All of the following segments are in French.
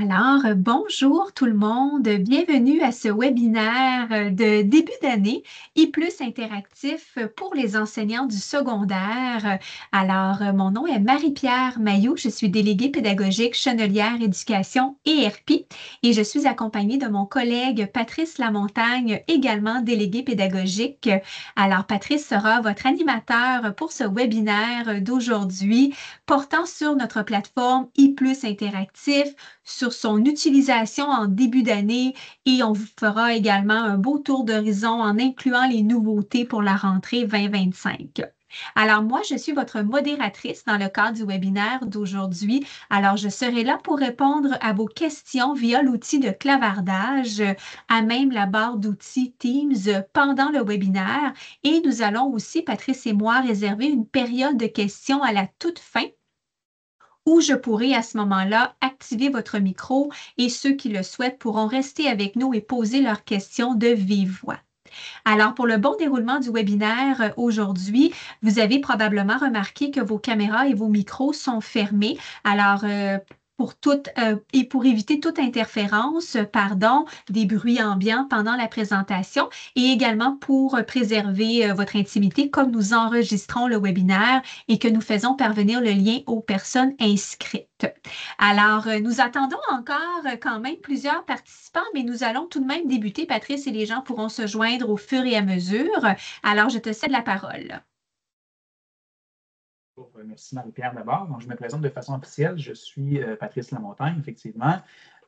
Bonjour tout le monde, bienvenue à ce webinaire de début d'année et plus interactif pour les enseignants du secondaire. Mon nom est Marie-Pierre Mailloux, je suis déléguée pédagogique Chenelière Éducation ERP et je suis accompagnée de mon collègue Patrice Lamontagne, également délégué pédagogique. Patrice sera votre animateur pour ce webinaire d'aujourd'hui portant sur notre plateforme e-plus interactif, sur son utilisation en début d'année et on vous fera également un beau tour d'horizon en incluant les nouveautés pour la rentrée 2025. Moi, je suis votre modératrice dans le cadre du webinaire d'aujourd'hui. Je serai là pour répondre à vos questions via l'outil de clavardage à même la barre d'outils Teams pendant le webinaire. Et nous allons aussi, Patrice et moi, réserver une période de questions à la toute fin où je pourrai à ce moment-là activer votre micro et ceux qui le souhaitent pourront rester avec nous et poser leurs questions de vive voix. Pour le bon déroulement du webinaire aujourd'hui, vous avez probablement remarqué que vos caméras et vos micros sont fermés. Pour éviter toute interférence, des bruits ambiants pendant la présentation et également pour préserver votre intimité comme nous enregistrons le webinaire et que nous faisons parvenir le lien aux personnes inscrites. Nous attendons encore quand même plusieurs participants, mais nous allons tout de même débuter, Patrice, et les gens pourront se joindre au fur et à mesure. Je te cède la parole. Merci Marie-Pierre d'abord. Donc, je me présente de façon officielle. Je suis Patrice Lamontagne, effectivement,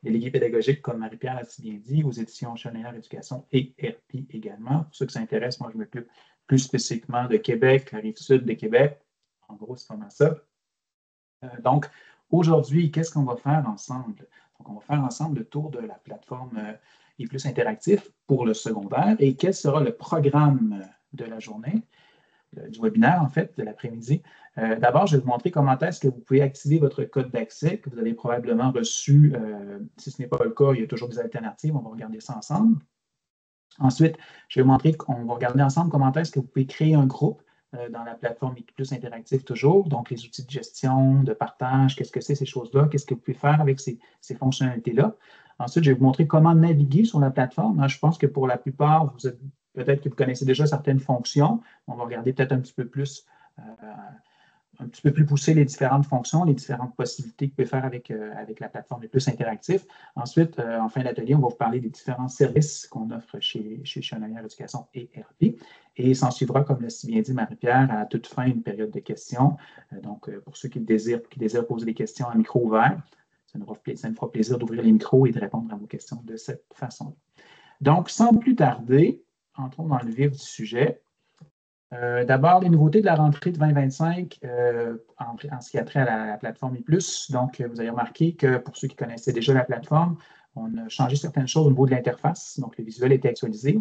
délégué pédagogique, comme Marie-Pierre l'a si bien dit, aux éditions Chenelière Éducation et ERP également. Pour ceux qui s'intéressent, moi, je m'occupe plus spécifiquement de Québec, la Rive-Sud de Québec. En gros, c'est vraiment ça. Donc, aujourd'hui, qu'est-ce qu'on va faire ensemble? Donc, on va faire ensemble le tour de la plateforme e-plus interactif pour le secondaire et quel sera le programme de la journée, du webinaire, en fait, de l'après-midi. D'abord, je vais vous montrer comment est-ce que vous pouvez activer votre code d'accès que vous avez probablement reçu. Si ce n'est pas le cas, il y a toujours des alternatives. On va regarder ça ensemble. Ensuite, je vais vous montrer qu'on va regarder ensemble comment est-ce que vous pouvez créer un groupe dans la plateforme e-plus interactive toujours. Donc, les outils de gestion, de partage, qu'est-ce que c'est ces choses-là? Qu'est-ce que vous pouvez faire avec ces fonctionnalités-là? Ensuite, je vais vous montrer comment naviguer sur la plateforme. Je pense que pour la plupart, peut-être que vous connaissez déjà certaines fonctions. On va regarder peut-être un petit peu plus pousser les différentes fonctions, les différentes possibilités que vous pouvez faire avec la plateforme e-plus interactif. Ensuite, en fin d'atelier, on va vous parler des différents services qu'on offre chez Chenelière Éducation et ERP. Et s'en suivra, comme l'a si bien dit Marie-Pierre, à toute fin, une période de questions. Pour ceux qui désirent poser des questions à micro ouvert, ça nous fera plaisir d'ouvrir les micros et de répondre à vos questions de cette façon-là. Donc, sans plus tarder, entrons dans le vif du sujet. D'abord, les nouveautés de la rentrée de 2025 en ce qui a trait à la plateforme e-plus. Donc, vous avez remarqué que pour ceux qui connaissaient déjà la plateforme, on a changé certaines choses au niveau de l'interface. Donc, le visuel était actualisé.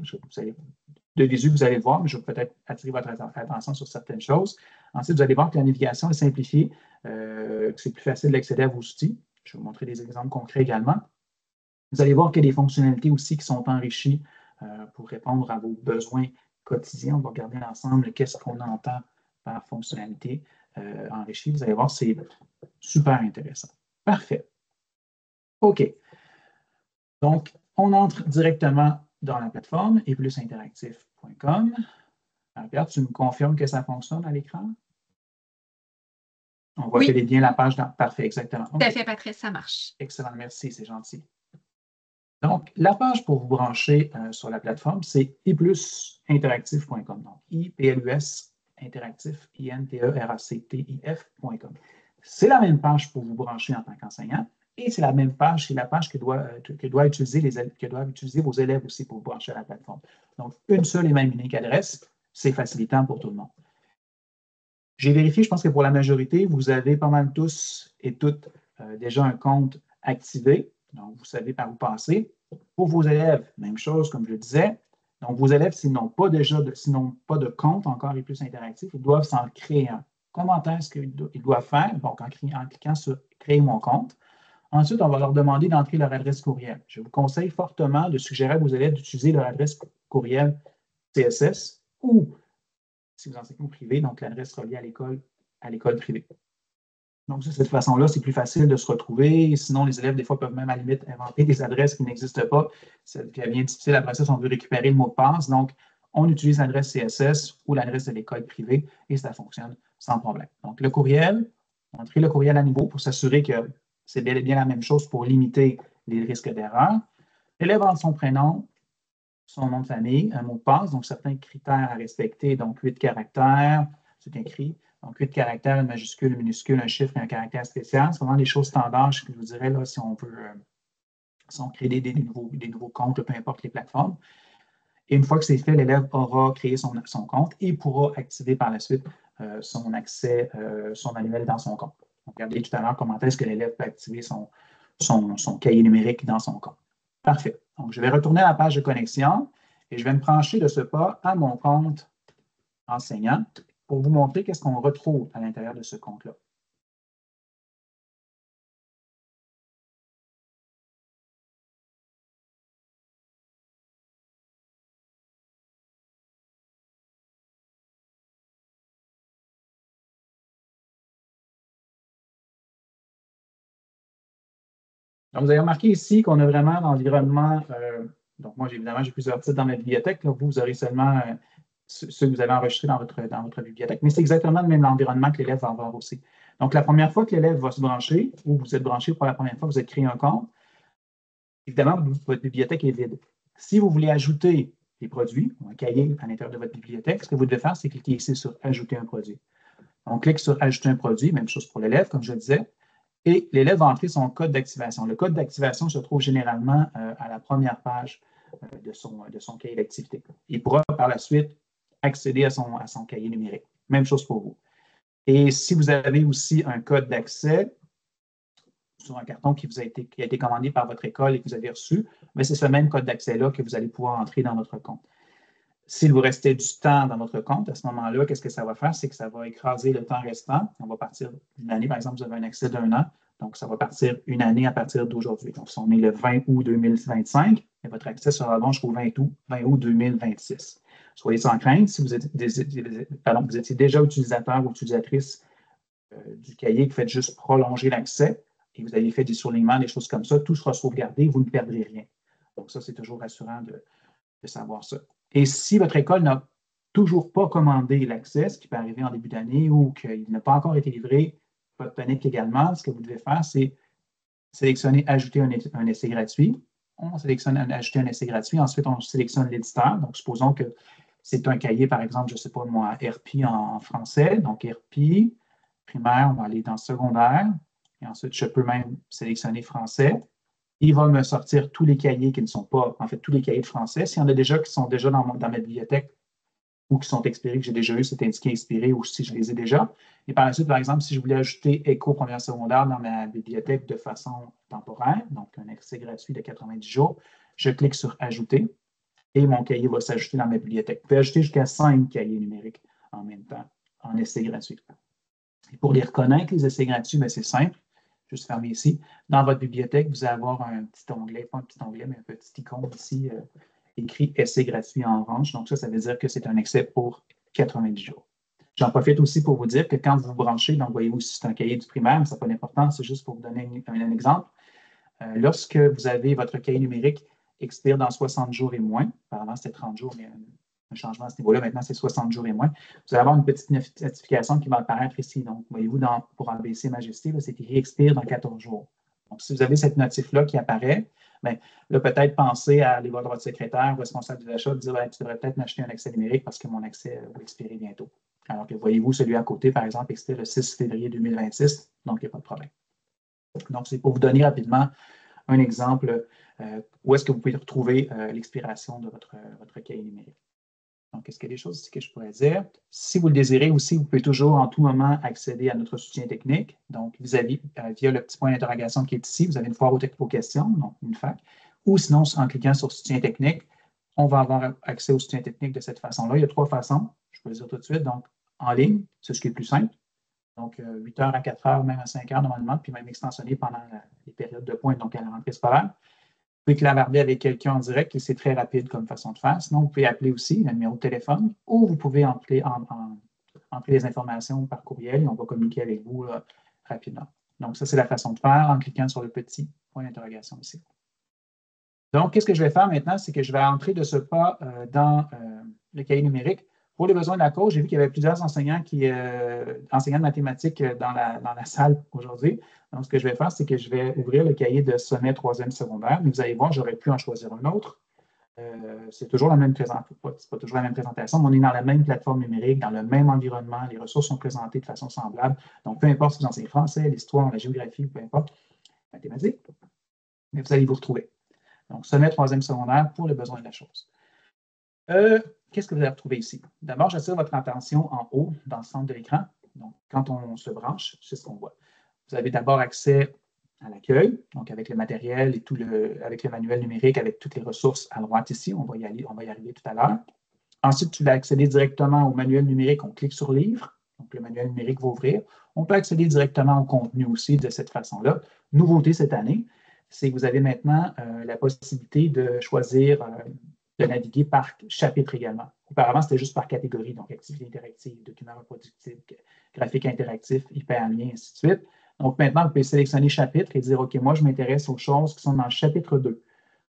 De visu, vous allez le voir, mais je vais peut-être attirer votre attention sur certaines choses. Ensuite, vous allez voir que la navigation est simplifiée, que c'est plus facile d'accéder à vos outils. Je vais vous montrer des exemples concrets également. Vous allez voir qu'il y a des fonctionnalités aussi qui sont enrichies pour répondre à vos besoins quotidien. On va regarder ensemble qu'est-ce qu'on entend par fonctionnalité enrichie. Vous allez voir, c'est super intéressant. Parfait. OK. Donc, on entre directement dans la plateforme eplusinteractif.com. Pierre, tu me confirmes que ça fonctionne à l'écran? On voit qu'elle est bien la page. Parfait, exactement. Tout à fait, Patrice, ça marche. Excellent, merci, c'est gentil. Donc, la page pour vous brancher sur la plateforme, c'est eplusinteractif.com. Donc, I-P-L-U-S interactif, I-N-T-E-R-A-C-T-I-F.com. C'est la même page pour vous brancher en tant qu'enseignant et c'est la même page, c'est la page que doivent utiliser vos élèves aussi pour vous brancher à la plateforme. Donc, une seule et même unique adresse, c'est facilitant pour tout le monde. J'ai vérifié, je pense que pour la majorité, vous avez pas mal tous et toutes déjà un compte activé. Donc, vous savez par où passer. Pour vos élèves, même chose, comme je le disais. Donc, vos élèves, s'ils n'ont pas de compte encore e-plus interactif, ils doivent s'en créer un. Comment est-ce qu'ils doivent faire? Donc, en cliquant sur « Créer mon compte ». Ensuite, on va leur demander d'entrer leur adresse courriel. Je vous conseille fortement de suggérer à vos élèves d'utiliser leur adresse courriel CSS ou, si vous enseignez au privé, donc l'adresse reliée à l'école privée. Donc, de cette façon-là, c'est plus facile de se retrouver. Sinon, les élèves, des fois, peuvent même à la limite inventer des adresses qui n'existent pas. Ça devient difficile après ça si on veut récupérer le mot de passe. Donc, on utilise l'adresse CSS ou l'adresse de l'école privée et ça fonctionne sans problème. Donc, le courriel, on crée le courriel à nouveau pour s'assurer que c'est bel et bien la même chose pour limiter les risques d'erreur. L'élève entre son prénom, son nom de famille, un mot de passe, donc certains critères à respecter, donc 8 caractères, c'est écrit. Donc, 8 caractères, une majuscule, une minuscule, un chiffre et un caractère spécial. C'est vraiment les choses standards, je vous dirais, là, si on veut si on crée des nouveaux comptes, peu importe les plateformes. Et une fois que c'est fait, l'élève aura créé son compte et pourra activer par la suite son accès, son manuel dans son compte. Donc, regardez tout à l'heure comment est-ce que l'élève peut activer son cahier numérique dans son compte. Parfait. Donc, je vais retourner à la page de connexion et je vais me pencher de ce pas à mon compte enseignant pour vous montrer qu'est-ce qu'on retrouve à l'intérieur de ce compte-là. Donc, vous avez remarqué ici qu'on a vraiment l'environnement. Donc, moi, évidemment, j'ai plusieurs titres dans ma bibliothèque. Là, vous aurez seulement ceux que vous avez enregistrés dans votre bibliothèque. Mais c'est exactement le même environnement que l'élève va avoir aussi. Donc, la première fois que l'élève va se brancher, ou vous êtes branché pour la première fois, vous avez créé un compte, évidemment, votre bibliothèque est vide. Si vous voulez ajouter des produits, un cahier à l'intérieur de votre bibliothèque, ce que vous devez faire, c'est cliquer ici sur Ajouter un produit. On clique sur Ajouter un produit, même chose pour l'élève, comme je le disais. Et l'élève va entrer son code d'activation. Le code d'activation se trouve généralement à la première page de son cahier d'activité. Il pourra par la suite accéder à son cahier numérique. Même chose pour vous. Et si vous avez aussi un code d'accès sur un carton qui a été commandé par votre école et que vous avez reçu, c'est ce même code d'accès-là que vous allez pouvoir entrer dans votre compte. S'il vous restait du temps dans votre compte, à ce moment-là, qu'est-ce que ça va faire? C'est que ça va écraser le temps restant. On va partir d'une année, par exemple, vous avez un accès d'1 an. Donc, ça va partir une année à partir d'aujourd'hui. Donc, si on est le 20 août 2025, votre accès sera bon jusqu'au 20 août 2026. Soyez sans crainte, si vous étiez déjà utilisateur ou utilisatrice du cahier, vous faites juste prolonger l'accès et vous avez fait des surlignements, des choses comme ça, tout sera sauvegardé, vous ne perdrez rien. Donc, ça, c'est toujours rassurant de savoir ça. Et si votre école n'a toujours pas commandé l'accès, ce qui peut arriver en début d'année ou qu'il n'a pas encore été livré, pas de panique également, ce que vous devez faire, c'est sélectionner Ajouter un essai gratuit. On sélectionne Ajouter un essai gratuit. Ensuite, on sélectionne l'éditeur. Donc, supposons que c'est un cahier, par exemple, je ne sais pas moi, RP en français. Donc, RP, primaire, on va aller dans secondaire. Et ensuite, je peux même sélectionner français. Il va me sortir tous les cahiers qui ne sont pas, en fait, tous les cahiers de français. S'il y en a déjà qui sont déjà dans ma bibliothèque ou qui sont expirés, que j'ai déjà eu, c'est indiqué expiré ou si je les ai déjà. Et par la suite, par exemple, si je voulais ajouter Éco première secondaire dans ma bibliothèque de façon temporaire, donc un accès gratuit de 90 jours, je clique sur Ajouter et mon cahier va s'ajouter dans ma bibliothèque. Vous pouvez ajouter jusqu'à 5 cahiers numériques en même temps, en essai gratuit. Et pour les reconnaître, les essais gratuits, c'est simple. Juste fermer ici. Dans votre bibliothèque, vous allez avoir un petit onglet, pas un petit onglet, mais un petit icône ici écrit Essai gratuit en orange. Donc, ça veut dire que c'est un accès pour 90 jours. J'en profite aussi pour vous dire que quand vous vous branchez, donc voyez-vous, si c'est un cahier du primaire, mais ça n'a pas d'importance, c'est juste pour vous donner un exemple. Lorsque vous avez votre cahier numérique expire dans 60 jours et moins, apparemment c'était 30 jours, mais un changement à ce niveau-là, maintenant c'est 60 jours et moins, vous allez avoir une petite notification qui va apparaître ici. Donc, voyez-vous, pour ABC Majesté, c'est écrit expire dans 14 jours. Donc, si vous avez cette notif-là qui apparaît, bien, là, peut-être penser à aller voir votre secrétaire ou responsable des achats, de dire tu devrais peut-être m'acheter un accès numérique parce que mon accès va expirer bientôt. Alors que voyez-vous, celui à côté, par exemple, expire le 6 février 2026, donc il n'y a pas de problème. Donc, c'est pour vous donner rapidement un exemple où est-ce que vous pouvez retrouver l'expiration de votre cahier numérique. Donc, est-ce qu'il y a des choses ici que je pourrais dire? Si vous le désirez aussi, vous pouvez toujours en tout moment accéder à notre soutien technique. Donc, via le petit point d'interrogation qui est ici, vous avez une foire aux questions, donc une FAQ. Ou sinon, en cliquant sur soutien technique, on va avoir accès au soutien technique de cette façon-là. Il y a 3 façons, je peux le dire tout de suite. Donc, en ligne, c'est ce qui est le plus simple. Donc, 8 heures à 4 heures, même à 5 heures normalement, puis même extensionné pendant les périodes de pointe, donc à la rentrée scolaire. Vous pouvez clavarder avec quelqu'un en direct et c'est très rapide comme façon de faire. Sinon, vous pouvez appeler aussi un numéro de téléphone ou vous pouvez entrer les informations par courriel et on va communiquer avec vous rapidement. Donc, ça, c'est la façon de faire en cliquant sur le petit point d'interrogation ici. Donc, qu'est-ce que je vais faire maintenant? C'est que je vais entrer de ce pas dans le cahier numérique. Pour les besoins de la cause, j'ai vu qu'il y avait plusieurs enseignants enseignants de mathématiques dans la salle aujourd'hui. Donc, ce que je vais faire, c'est que je vais ouvrir le cahier de sommet 3e secondaire. Mais vous allez voir, j'aurais pu en choisir un autre. C'est toujours la même présentation, c'est pas toujours la même présentation, mais on est dans la même plateforme numérique, dans le même environnement, les ressources sont présentées de façon semblable. Donc, peu importe si vous enseignez français, l'histoire, la géographie, peu importe, mathématiques, mais vous allez vous retrouver. Donc, sommet 3e secondaire pour les besoins de la chose. Qu'est-ce que vous allez retrouver ici? D'abord, j'attire votre attention en haut, dans le centre de l'écran. Donc, quand on se branche, c'est ce qu'on voit. Vous avez d'abord accès à l'accueil, donc avec le matériel et avec le manuel numérique, avec toutes les ressources à droite ici. On va y arriver tout à l'heure. Ensuite, tu vas accéder directement au manuel numérique. On clique sur Livre. Donc, le manuel numérique va ouvrir. On peut accéder directement au contenu aussi de cette façon-là. Nouveauté cette année, c'est que vous avez maintenant la possibilité de choisir de naviguer par chapitre également. Auparavant, c'était juste par catégorie, donc activité interactive, document reproductif, graphique interactif, hyperlien, ainsi de suite. Donc maintenant, vous pouvez sélectionner chapitre et dire, OK, moi, je m'intéresse aux choses qui sont dans le chapitre 2.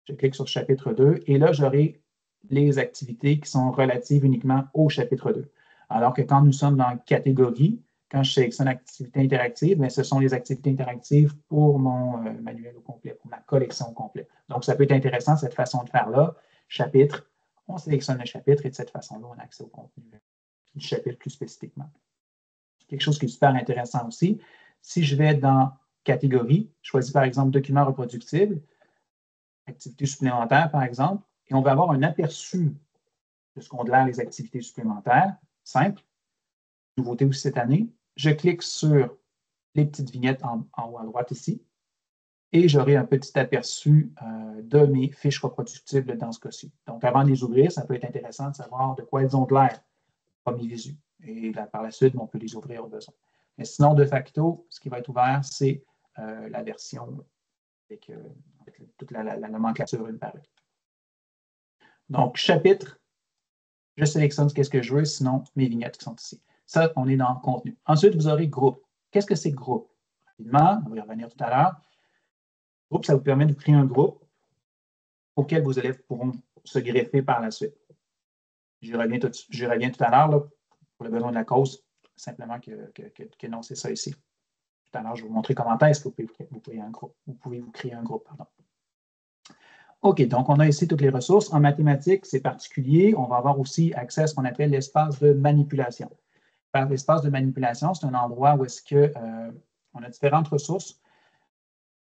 Je clique sur chapitre 2 et là, j'aurai les activités qui sont relatives uniquement au chapitre 2. Alors que quand nous sommes dans catégorie, quand je sélectionne activité interactive, bien, ce sont les activités interactives pour mon manuel au complet, pour ma collection au complet. Donc, ça peut être intéressant, cette façon de faire-là. Chapitre, on sélectionne le chapitre et de cette façon-là, on a accès au contenu du chapitre plus spécifiquement. Quelque chose qui est super intéressant aussi, si je vais dans catégorie, je choisis par exemple document reproductible, activité supplémentaire par exemple, et on va avoir un aperçu de ce qu'ont de l'air les activités supplémentaires, simple. Nouveauté aussi cette année, je clique sur les petites vignettes en haut à droite ici, et j'aurai un petit aperçu de mes fiches reproductibles dans ce cas-ci. Donc, avant de les ouvrir, ça peut être intéressant de savoir de quoi elles ont de l'air, premier visu. Et là, par la suite, on peut les ouvrir au besoin. Mais sinon, de facto, ce qui va être ouvert, c'est la version avec toute la nomenclature une par une. Donc, chapitre, je sélectionne ce que je veux, sinon mes vignettes qui sont ici. Ça, on est dans le contenu. Ensuite, vous aurez groupe. Qu'est-ce que c'est groupe? Rapidement, on va y revenir tout à l'heure. Groupe, ça vous permet de créer un groupe auquel vos élèves pourront se greffer par la suite. J'y reviens tout à l'heure pour le besoin de la cause, simplement que non, c'est ça ici. Tout à l'heure, je vais vous montrer comment est-ce que vous pouvez vous créer un groupe. Pardon. OK, donc on a ici toutes les ressources. En mathématiques, c'est particulier. On va avoir aussi accès à ce qu'on appelle l'espace de manipulation. L'espace de manipulation, c'est un endroit où est-ce qu'on a différentes ressources.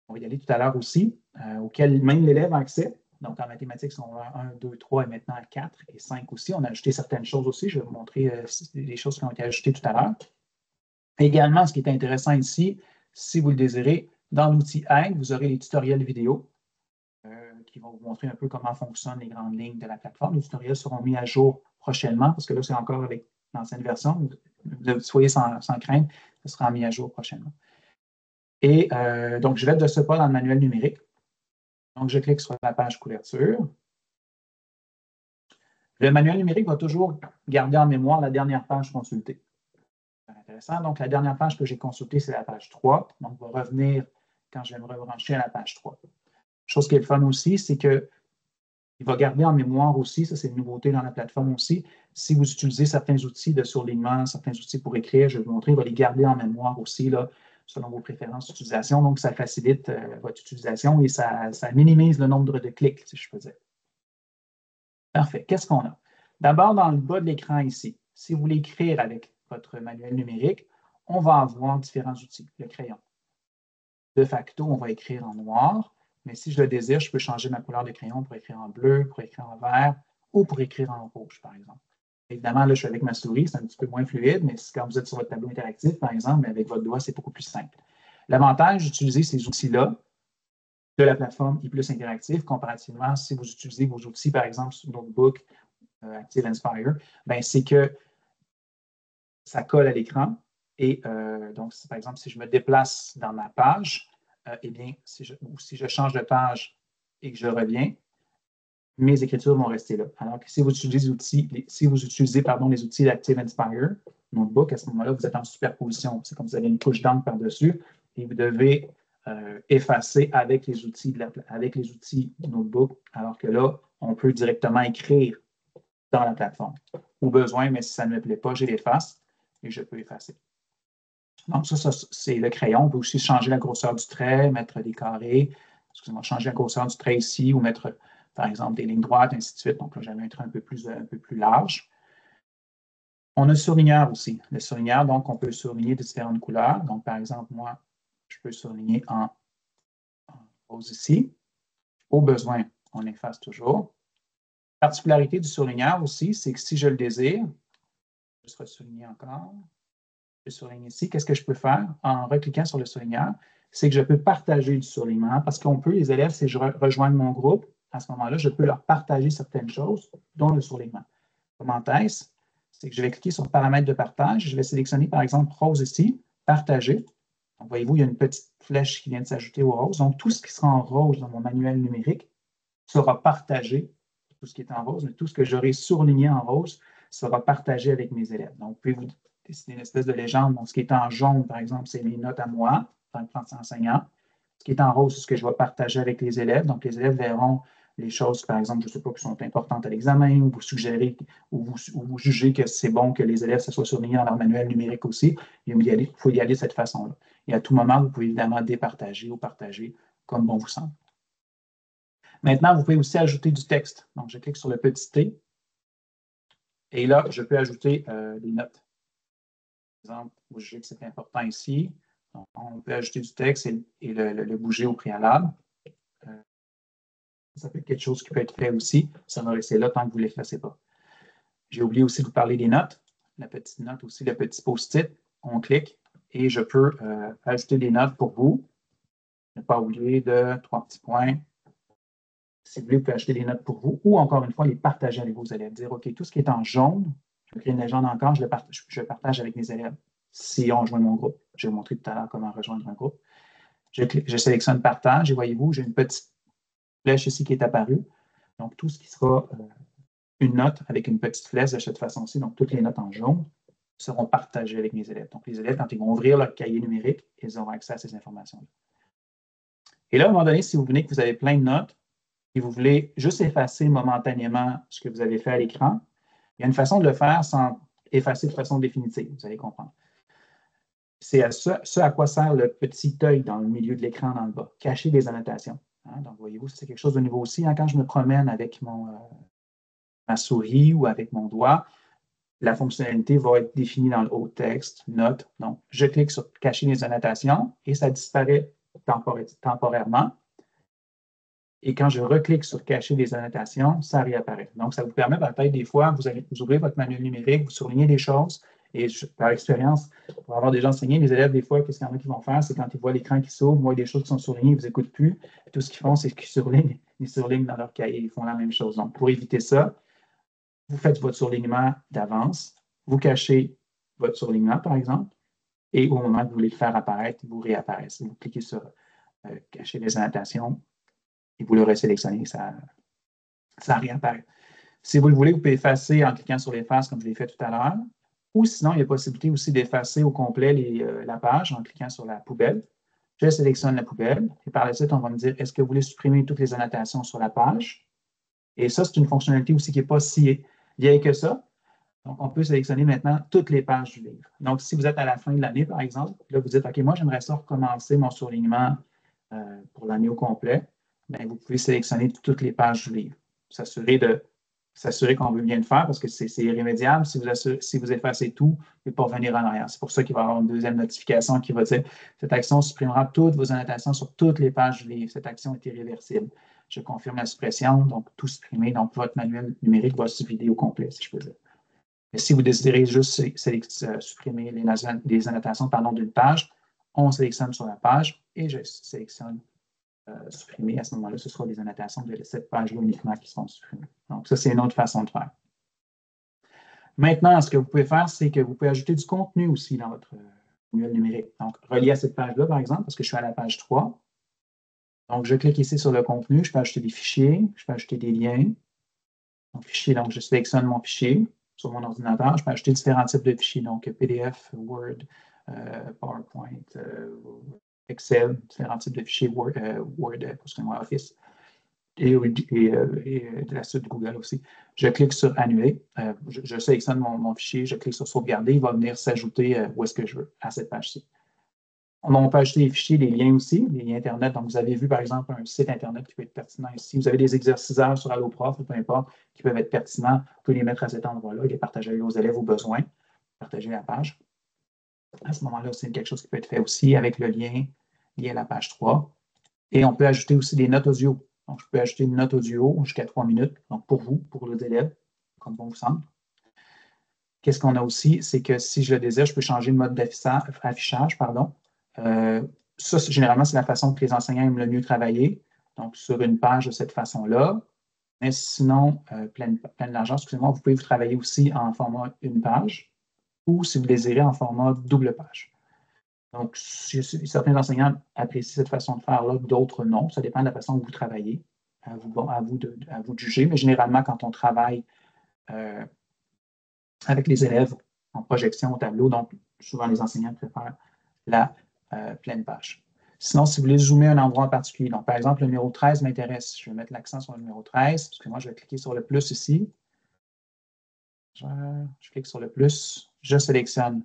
On va y aller tout à l'heure aussi, auxquelles même l'élève a accès. Donc, en mathématiques, on a 1, 2, 3 et maintenant 4 et 5 aussi. On a ajouté certaines choses aussi. Je vais vous montrer les choses qui ont été ajoutées tout à l'heure. Également, ce qui est intéressant ici, si vous le désirez, dans l'outil Aide, vous aurez les tutoriels vidéo qui vont vous montrer un peu comment fonctionnent les grandes lignes de la plateforme. Les tutoriels seront mis à jour prochainement parce que là, c'est encore avec l'ancienne version. Soyez sans crainte, ce sera mis à jour prochainement. Et donc, je vais de ce pas dans le manuel numérique. Donc, je clique sur la page couverture. Le manuel numérique va toujours garder en mémoire la dernière page consultée. C'est intéressant. Donc, la dernière page que j'ai consultée, c'est la page 3. Donc, on va revenir quand je vais me rebrancher à la page 3. Chose qui est le fun aussi, c'est qu'il va garder en mémoire aussi, ça c'est une nouveauté dans la plateforme aussi, si vous utilisez certains outils de surlignement, certains outils pour écrire, je vais vous montrer, il va les garder en mémoire aussi, là, selon vos préférences d'utilisation. Donc, ça facilite votre utilisation et ça minimise le nombre de clics, si je peux dire. Parfait. Qu'est-ce qu'on a? D'abord, dans le bas de l'écran ici, si vous voulez écrire avec votre manuel numérique, on va avoir différents outils. Le crayon. De facto, on va écrire en noir, mais si je le désire, je peux changer ma couleur de crayon pour écrire en bleu, pour écrire en vert ou pour écrire en rouge, par exemple. Évidemment, là, je suis avec ma souris, c'est un petit peu moins fluide, mais quand vous êtes sur votre tableau interactif, par exemple, avec votre doigt, c'est beaucoup plus simple. L'avantage d'utiliser ces outils-là de la plateforme ePlus Interactive, comparativement si vous utilisez vos outils, par exemple, sur Notebook, Active Inspire, c'est que ça colle à l'écran. Et donc, par exemple, si je me déplace dans ma page, eh bien, si je change de page et que je reviens, mes écritures vont rester là. Alors que si vous utilisez les outils d'Active Inspire, notebook, à ce moment-là, vous êtes en superposition. C'est comme vous avez une couche d'encre par-dessus et vous devez effacer avec les outils notebook, alors que là, on peut directement écrire dans la plateforme. Au besoin, mais si ça ne me plaît pas, je l'efface et je peux effacer. Donc, ça c'est le crayon. On peut aussi changer la grosseur du trait, mettre des carrés, excusez-moi, changer la grosseur du trait ici ou mettre, par exemple, des lignes droites, ainsi de suite. Donc, là, j'avais un trait un peu plus large. On a le surligneur aussi. Le surligneur, donc, on peut surligner de différentes couleurs. Donc, par exemple, moi, je peux surligner en rose ici. Au besoin, on efface toujours. La particularité du surligneur aussi, c'est que si je le désire, je vais surligner encore. Je surligne ici. Qu'est-ce que je peux faire en recliquant sur le surligneur? C'est que je peux partager du surlignement parce qu'on peut, les élèves, si je rejoins mon groupe, à ce moment-là, je peux leur partager certaines choses, dont le surlignement. Comment est-ce? C'est que je vais cliquer sur paramètres de partage. Je vais sélectionner, par exemple, rose ici, partager. Donc, voyez-vous, il y a une petite flèche qui vient de s'ajouter au rose. Donc, tout ce qui sera en rose dans mon manuel numérique sera partagé, tout ce qui est en rose, mais tout ce que j'aurai surligné en rose sera partagé avec mes élèves. Donc, vous pouvez vous décider une espèce de légende. Donc, ce qui est en jaune, par exemple, c'est mes notes à moi, en tant qu'enseignant. Ce qui est en rose, c'est ce que je vais partager avec les élèves. Donc, les élèves verront les choses, par exemple, je ne sais pas, qui sont importantes à l'examen, ou vous suggérez, ou vous jugez que c'est bon que les élèves se soient surlignés dans leur manuel numérique aussi. Il faut y aller de cette façon-là. Et à tout moment, vous pouvez évidemment départager ou partager comme bon vous semble. Maintenant, vous pouvez aussi ajouter du texte. Donc, je clique sur le petit T. Et là, je peux ajouter des notes. Par exemple, vous jugez que c'est important ici. Donc, on peut ajouter du texte et le bouger au préalable. Ça peut être quelque chose qui peut être fait aussi. Ça va rester là tant que vous ne l'effacez pas. J'ai oublié aussi de vous parler des notes. La petite note aussi, le petit post-it. On clique et je peux ajouter des notes pour vous. Ne pas oublier de 3 petits points. Si vous voulez, vous pouvez ajouter des notes pour vous ou encore une fois, les partager avec vos élèves. Dire, OK, tout ce qui est en jaune, je crée une légende encore, je partage avec mes élèves si on rejoint mon groupe. Je vais vous montrer tout à l'heure comment rejoindre un groupe. Je sélectionne partage et voyez-vous, j'ai une petite flèche ici qui est apparue. Donc, tout ce qui sera une note avec une petite flèche de cette façon-ci, donc toutes les notes en jaune, seront partagées avec mes élèves. Donc, les élèves, quand ils vont ouvrir leur cahier numérique, ils auront accès à ces informations-là. Et là, à un moment donné, si vous venez que vous avez plein de notes et vous voulez juste effacer momentanément ce que vous avez fait à l'écran, il y a une façon de le faire sans effacer de façon définitive, vous allez comprendre. C'est ce à quoi sert le petit œil dans le milieu de l'écran dans le bas, cacher des annotations. Hein? Donc, voyez-vous, c'est quelque chose de nouveau aussi. Hein? Quand je me promène avec ma souris ou avec mon doigt, la fonctionnalité va être définie dans le haut texte, note. Donc, je clique sur cacher les annotations et ça disparaît temporairement. Et quand je reclique sur cacher les annotations, ça réapparaît. Donc, ça vous permet peut-être des fois, vous ouvrez votre manuel numérique, vous surlignez des choses. Et par expérience, pour avoir déjà enseigné, les élèves, des fois, qu'est-ce qu'il y en a qui vont faire? C'est quand ils voient l'écran qui s'ouvre, ils voient des choses qui sont surlignées, ils ne vous écoutent plus. Tout ce qu'ils font, c'est qu'ils surlignent dans leur cahier, ils font la même chose. Donc, pour éviter ça, vous faites votre surlignement d'avance, vous cachez votre surlignement, par exemple, et au moment que vous voulez le faire apparaître, vous réapparaissez. Vous cliquez sur cacher les annotations et vous le resélectionnez, ça réapparaît. Si vous le voulez, vous pouvez effacer en cliquant sur l'efface comme je l'ai fait tout à l'heure. Ou sinon, il y a possibilité aussi d'effacer au complet la page en cliquant sur la poubelle. Je sélectionne la poubelle et par la suite, on va me dire est-ce que vous voulez supprimer toutes les annotations sur la page? Et ça, c'est une fonctionnalité aussi qui n'est pas si vieille que ça. Donc, on peut sélectionner maintenant toutes les pages du livre. Donc, si vous êtes à la fin de l'année, par exemple, là, vous dites OK, moi, j'aimerais ça recommencer mon surlignement pour l'année au complet. Bien, vous pouvez sélectionner toutes les pages du livre. S'assurer qu'on veut bien le faire parce que c'est irrémédiable. Si vous effacez tout, vous ne pouvez pas revenir en arrière. C'est pour ça qu'il va y avoir une deuxième notification qui va dire cette action supprimera toutes vos annotations sur toutes les pages du livre. Cette action est irréversible. Je confirme la suppression, donc tout supprimer. Donc, votre manuel numérique va se vider au complet, si je peux dire. Mais si vous désirez juste supprimer les annotations d'une page, on sélectionne sur la page et je sélectionne supprimer. À ce moment-là, ce sera les annotations de cette page-là uniquement qui seront supprimées. Donc, ça, c'est une autre façon de faire. Maintenant, ce que vous pouvez faire, c'est que vous pouvez ajouter du contenu aussi dans votre manuel numérique. Donc, relié à cette page-là, par exemple, parce que je suis à la page 3. Donc, je clique ici sur le contenu. Je peux ajouter des fichiers. Je peux ajouter des liens. Donc, fichier, donc je sélectionne mon fichier. sur mon ordinateur, je peux ajouter différents types de fichiers, donc PDF, Word, PowerPoint, Excel, différents types de fichiers Word, excusez-moi, Office et de la suite Google aussi. Je clique sur Annuler, je sélectionne mon fichier, je clique sur Sauvegarder, il va venir s'ajouter où est-ce que je veux, à cette page-ci. On peut ajouter des fichiers, des liens aussi, des liens Internet. Donc, vous avez vu, par exemple, un site Internet qui peut être pertinent ici. Vous avez des exerciceurs sur AlloProf ou peu importe qui peuvent être pertinents. Vous pouvez les mettre à cet endroit-là et les partager avec vos élèves au besoin. Partager la page. À ce moment-là, c'est quelque chose qui peut être fait aussi avec le lien lié à la page 3. Et on peut ajouter aussi des notes audio. Donc, je peux ajouter une note audio jusqu'à 3 minutes. Donc, pour vous, pour les élèves, comme bon vous semble. Qu'est-ce qu'on a aussi? C'est que si je le désire, je peux changer le mode d'affichage. Ça, généralement, c'est la façon que les enseignants aiment le mieux travailler. Donc, sur une page de cette façon-là. Mais sinon, pleine d'argent, excusez-moi, vous pouvez travailler aussi en format une page ou, si vous désirez, en format double page. Donc, certains enseignants apprécient cette façon de faire-là, d'autres non. Ça dépend de la façon que vous travaillez. À vous de juger. Mais généralement, quand on travaille avec les élèves en projection au tableau, donc souvent les enseignants préfèrent la pleine page. Sinon, si vous voulez zoomer un endroit en particulier, donc par exemple, le numéro 13 m'intéresse, je vais mettre l'accent sur le numéro 13, parce que moi, je vais cliquer sur le plus ici. Je clique sur le plus, je sélectionne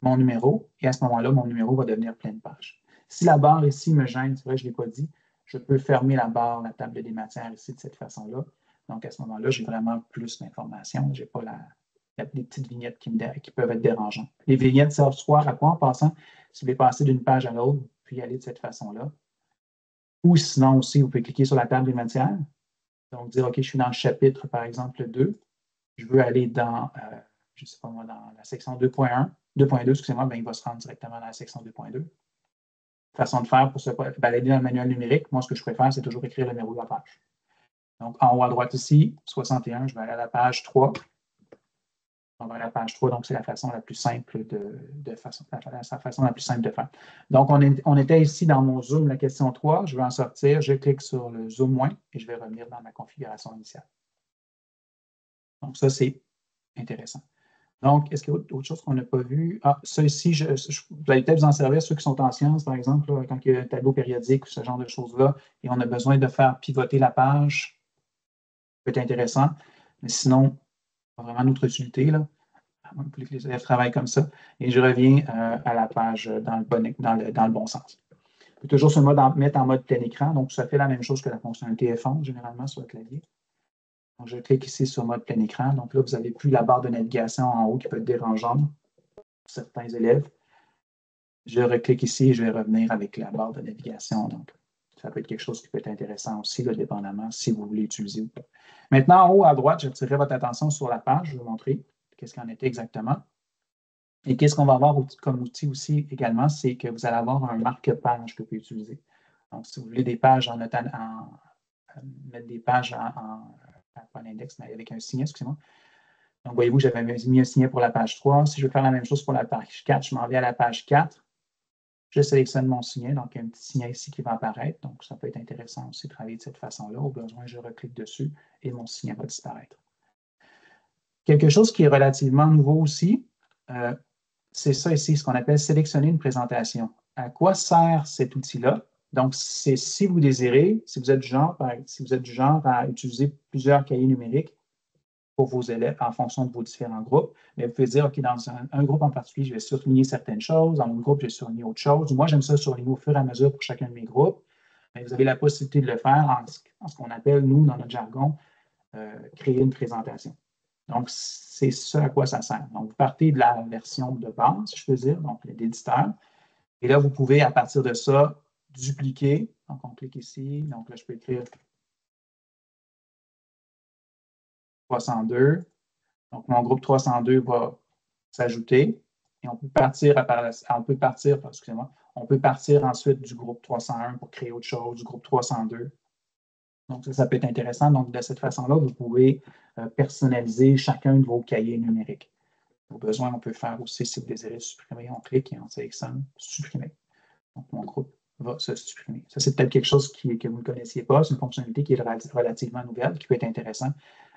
mon numéro, et à ce moment-là, mon numéro va devenir pleine page. Si la barre ici me gêne, c'est vrai, je ne l'ai pas dit, je peux fermer la barre, la table des matières ici de cette façon-là. Donc, à ce moment-là, j'ai vraiment plus d'informations. Je n'ai pas des petites vignettes qui peuvent être dérangeantes. Les vignettes servent soit à quoi en passant, si vous voulez passer d'une page à l'autre, puis aller de cette façon-là. Ou sinon aussi, vous pouvez cliquer sur la table des matières. Donc, dire, OK, je suis dans le chapitre, par exemple, 2. Je veux aller dans, je ne sais pas moi, dans la section 2.1, 2.2, excusez-moi, bien, il va se rendre directement dans la section 2.2. Façon de faire pour se balader dans le manuel numérique, moi, ce que je préfère, c'est toujours écrire le numéro de la page. Donc, en haut à droite ici, 61, je vais aller à la page 3. On va à la page 3, donc c'est la façon la plus simple de faire. Donc, on était ici dans mon Zoom, la question 3. Je vais en sortir, je clique sur le Zoom moins et je vais revenir dans ma configuration initiale. Donc, ça, c'est intéressant. Donc, est-ce qu'il y a autre chose qu'on n'a pas vu? Ah, ça ici, vous allez peut-être vous en servir, ceux qui sont en sciences, par exemple, là, quand il y a un tableau périodique ou ce genre de choses-là, et on a besoin de faire pivoter la page, ça peut être intéressant. Mais sinon, pas vraiment d'autre utilité, là. À moins que les élèves travaillent comme ça. Et je reviens à la page dans le bon sens. On peut toujours mettre en mode plein écran. Donc, ça fait la même chose que la fonctionnalité F11, généralement, sur le clavier. Donc, je clique ici sur mode plein écran. Donc là, vous n'avez plus la barre de navigation en haut qui peut être dérangeante pour certains élèves. Je reclique ici et je vais revenir avec la barre de navigation. Donc, ça peut être quelque chose qui peut être intéressant aussi, là, dépendamment si vous voulez utiliser ou pas. Maintenant, en haut à droite, je votre attention sur la page. Je vais vous montrer qu'est-ce qu'il en était exactement. Et qu'est-ce qu'on va avoir comme outil aussi également, c'est que vous allez avoir un marque-page que vous pouvez utiliser. Donc, si vous voulez des pages mettre des pages pas l'index, mais avec un signet, excusez-moi. Donc, voyez-vous, j'avais mis un signet pour la page 3. Si je veux faire la même chose pour la page 4, je m'en vais à la page 4. Je sélectionne mon signet, donc il y a un petit signet ici qui va apparaître. Donc, ça peut être intéressant aussi de travailler de cette façon-là. Au besoin, je reclique dessus et mon signet va disparaître. Quelque chose qui est relativement nouveau aussi, c'est ça ici, ce qu'on appelle sélectionner une présentation. À quoi sert cet outil-là? Donc, c'est si vous désirez, si vous êtes du genre à utiliser plusieurs cahiers numériques pour vos élèves en fonction de vos différents groupes, mais vous pouvez dire, OK, dans un groupe en particulier, je vais surligner certaines choses, dans l'autre groupe, je vais surligner autre chose. Moi, j'aime ça surligner au fur et à mesure pour chacun de mes groupes. Mais vous avez la possibilité de le faire en ce qu'on appelle, nous, dans notre jargon, créer une présentation. Donc, c'est ce à quoi ça sert. Donc, vous partez de la version de base, si je peux dire, donc l'éditeur. Et là, vous pouvez, à partir de ça, dupliquer. Donc, on clique ici. Donc, là, je peux écrire 302. Donc, mon groupe 302 va s'ajouter. Et on peut partir ensuite du groupe 301 pour créer autre chose, du groupe 302. Donc, ça peut être intéressant. Donc, de cette façon-là, vous pouvez personnaliser chacun de vos cahiers numériques. Au besoin, on peut faire aussi, si vous désirez supprimer, on clique et on sélectionne supprimer. Donc, mon groupe va se supprimer. Ça, c'est peut-être quelque chose que vous ne connaissiez pas. C'est une fonctionnalité qui est relativement nouvelle, qui peut être intéressante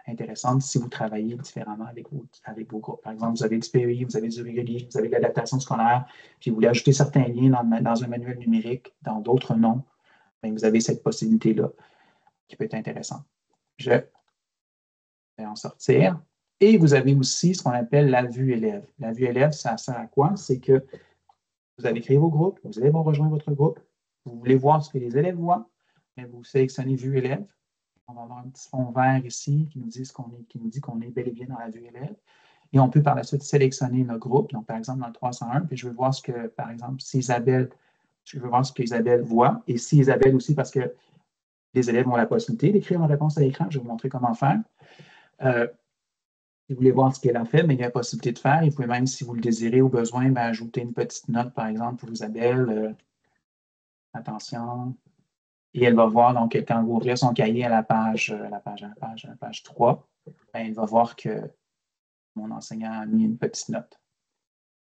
intéressantes si vous travaillez différemment avec vos groupes. Par exemple, vous avez du PEI, vous avez du régulier, vous avez de l'adaptation scolaire, puis vous voulez ajouter certains liens dans un manuel numérique, dans d'autres noms, bien, vous avez cette possibilité-là qui peut être intéressante. Je vais en sortir. Et vous avez aussi ce qu'on appelle la vue élève. La vue élève, ça sert à quoi? C'est que vous allez créer vos groupes, vos élèves vont rejoindre votre groupe, vous voulez voir ce que les élèves voient, mais vous sélectionnez vue élève. On va avoir un petit fond vert ici qui nous dit qu'on est bel et bien dans la vue élève. Et on peut par la suite sélectionner notre groupe. Donc, par exemple, dans le 301, puis je veux voir ce que, par exemple, je veux voir ce qu'Isabelle voit. Et si Isabelle aussi, parce que les élèves ont la possibilité d'écrire une réponse à l'écran, je vais vous montrer comment faire. Si vous voulez voir ce qu'elle a fait, mais il y a la possibilité de faire. Vous pouvez même, si vous le désirez, au besoin, ajouter une petite note, par exemple, pour Isabelle. Attention. Et elle va voir, donc, quand vous ouvrez son cahier à la page 3, bien, elle va voir que mon enseignant a mis une petite note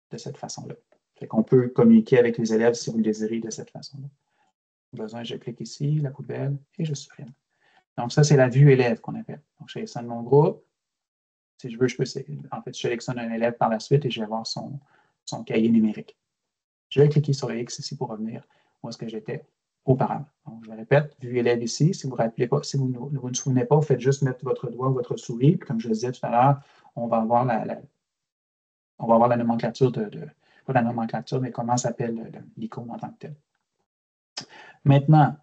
de cette façon-là. Fait qu'on peut communiquer avec les élèves si vous le désirez de cette façon-là. Au besoin, je clique ici, la poubelle, et je supprime. Donc, ça, c'est la vue élève qu'on appelle. Donc, je sélectionne mon groupe. Si je veux, je sélectionne un élève par la suite et je vais voir son cahier numérique. Je vais cliquer sur le X ici pour revenir où est-ce que j'étais auparavant. Donc, je répète, vue élève ici. Si vous ne vous souvenez pas, vous faites juste mettre votre doigt ou votre souris. Puis, comme je le disais tout à l'heure, on va avoir la nomenclature pas la nomenclature, mais comment s'appelle l'icône en tant que tel. Maintenant,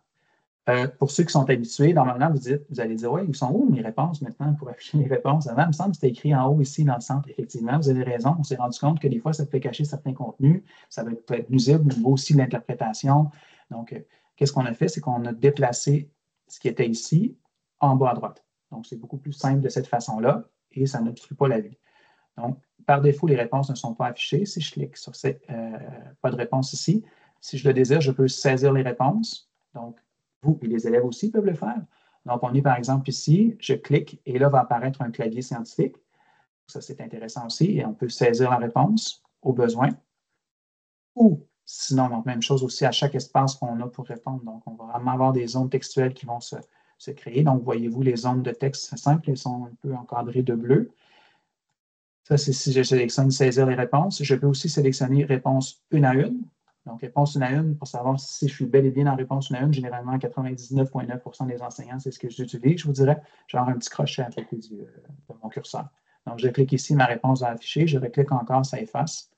pour ceux qui sont habitués, normalement, vous allez dire, oui, ils sont où mes réponses maintenant pour afficher les réponses? Avant, il me semble que c'était écrit en haut ici dans le centre. Effectivement, vous avez raison. On s'est rendu compte que des fois, ça peut cacher certains contenus. Ça peut être nuisible au niveau aussi de l'interprétation. Donc, qu'est-ce qu'on a fait? C'est qu'on a déplacé ce qui était ici en bas à droite. Donc, c'est beaucoup plus simple de cette façon-là et ça n'obstrue pas la vue. Donc, par défaut, les réponses ne sont pas affichées. Si je clique sur pas de réponse ici, si je le désire, je peux saisir les réponses. Donc, vous et les élèves aussi peuvent le faire. Donc, on est par exemple ici, je clique et là va apparaître un clavier scientifique. Ça, c'est intéressant aussi. Et on peut saisir la réponse au besoin. Ou sinon, donc, même chose aussi à chaque espace qu'on a pour répondre. Donc, on va vraiment avoir des zones textuelles qui vont se créer. Donc, voyez-vous, les zones de texte simples, elles sont un peu encadrées de bleu. Ça, c'est si je sélectionne saisir les réponses. Je peux aussi sélectionner réponse une à une. Donc, réponse une à une, pour savoir si je suis bel et bien dans réponse une à une, généralement, 99,9% des enseignants, c'est ce que j'utilise, je vous dirais, genre un petit crochet à côté de mon curseur. Donc, je clique ici, ma réponse va afficher. Je reclique encore, ça efface.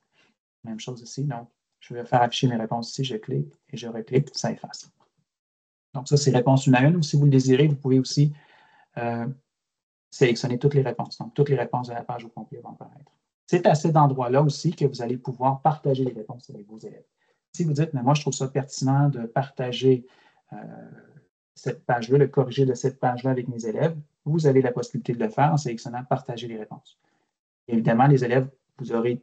Même chose ici. Donc, je vais faire afficher mes réponses ici. Je clique et je reclique, ça efface. Donc, ça, c'est réponse une à une. Ou si vous le désirez, vous pouvez aussi sélectionner toutes les réponses. Donc, toutes les réponses de la page au complet vont apparaître. C'est à cet endroit-là aussi que vous allez pouvoir partager les réponses avec vos élèves. Si vous dites, mais moi, je trouve ça pertinent de partager cette page-là, le corriger de cette page-là avec mes élèves, vous avez la possibilité de le faire en sélectionnant partager les réponses. Évidemment, les élèves, vous aurez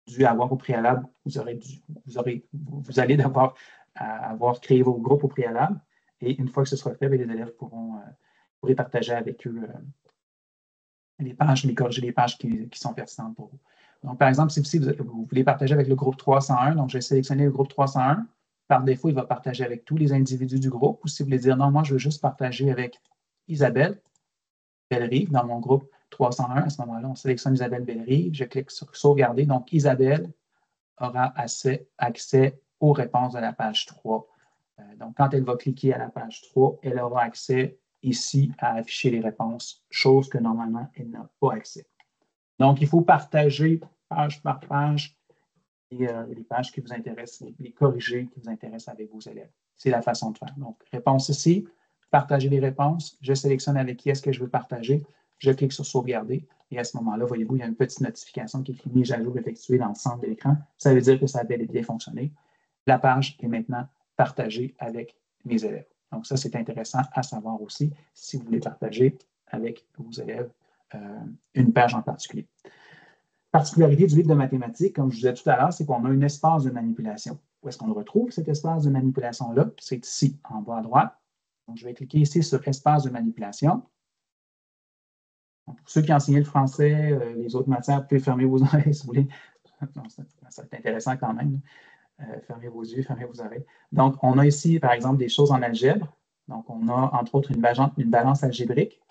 dû avoir au préalable, vous allez devoir avoir créé vos groupes au préalable. Et une fois que ce sera fait, les élèves pourront partager avec eux corriger les pages qui sont pertinentes pour vous. Donc, par exemple, si vous voulez partager avec le groupe 301, donc je vais sélectionner le groupe 301. Par défaut, il va partager avec tous les individus du groupe. Ou si vous voulez dire, non, moi, je veux juste partager avec Isabelle Bellerive dans mon groupe 301. À ce moment-là, on sélectionne Isabelle Bellerive. Je clique sur sauvegarder. Donc, Isabelle aura accès aux réponses de la page 3. Donc, quand elle va cliquer à la page 3, elle aura accès ici à afficher les réponses, chose que normalement, elle n'a pas accès. Donc, il faut partager page par page les pages qui vous intéressent, les corriger qui vous intéressent avec vos élèves. C'est la façon de faire. Donc, réponse ici, partager les réponses, je sélectionne avec qui est-ce que je veux partager, je clique sur sauvegarder et à ce moment-là, voyez-vous, il y a une petite notification qui est écrit mise à jour effectuée dans le centre de l'écran. Ça veut dire que ça a bel et bien fonctionné. La page est maintenant partagée avec mes élèves. Donc, ça, c'est intéressant à savoir aussi si vous voulez partager avec vos élèves une page en particulier. Particularité du livre de mathématiques, comme je vous disais tout à l'heure, c'est qu'on a un espace de manipulation. Où est-ce qu'on le retrouve, cet espace de manipulation-là? C'est ici, en bas à droite. Donc, je vais cliquer ici sur espace de manipulation. Donc, pour ceux qui enseignaient le français, les autres matières, vous pouvez fermer vos oreilles si vous voulez. Ça va être intéressant quand même. Fermez vos yeux, fermez vos oreilles. Donc, on a ici, par exemple, des choses en algèbre. Donc, on a, entre autres, une balance algébrique.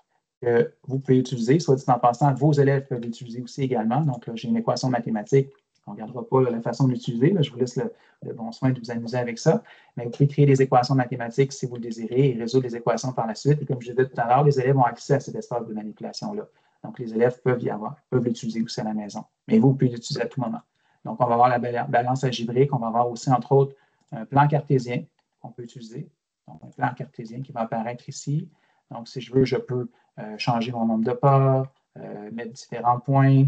que vous pouvez utiliser. Soit dit en passant, vos élèves peuvent l'utiliser aussi également. Donc, j'ai une équation mathématique. On ne regardera pas la façon de l'utiliser. Je vous laisse le bon soin de vous amuser avec ça. Mais vous pouvez créer des équations mathématiques si vous le désirez et résoudre les équations par la suite. Et comme je disais tout à l'heure, les élèves ont accès à cet espace de manipulation-là. Donc, les élèves peuvent l'utiliser aussi à la maison. Mais vous pouvez l'utiliser à tout moment. Donc, on va avoir la balance algébrique. On va avoir aussi, entre autres, un plan cartésien qu'on peut utiliser. Donc, un plan cartésien qui va apparaître ici. Donc, si je veux, je peux changer mon nombre de pas, mettre différents points,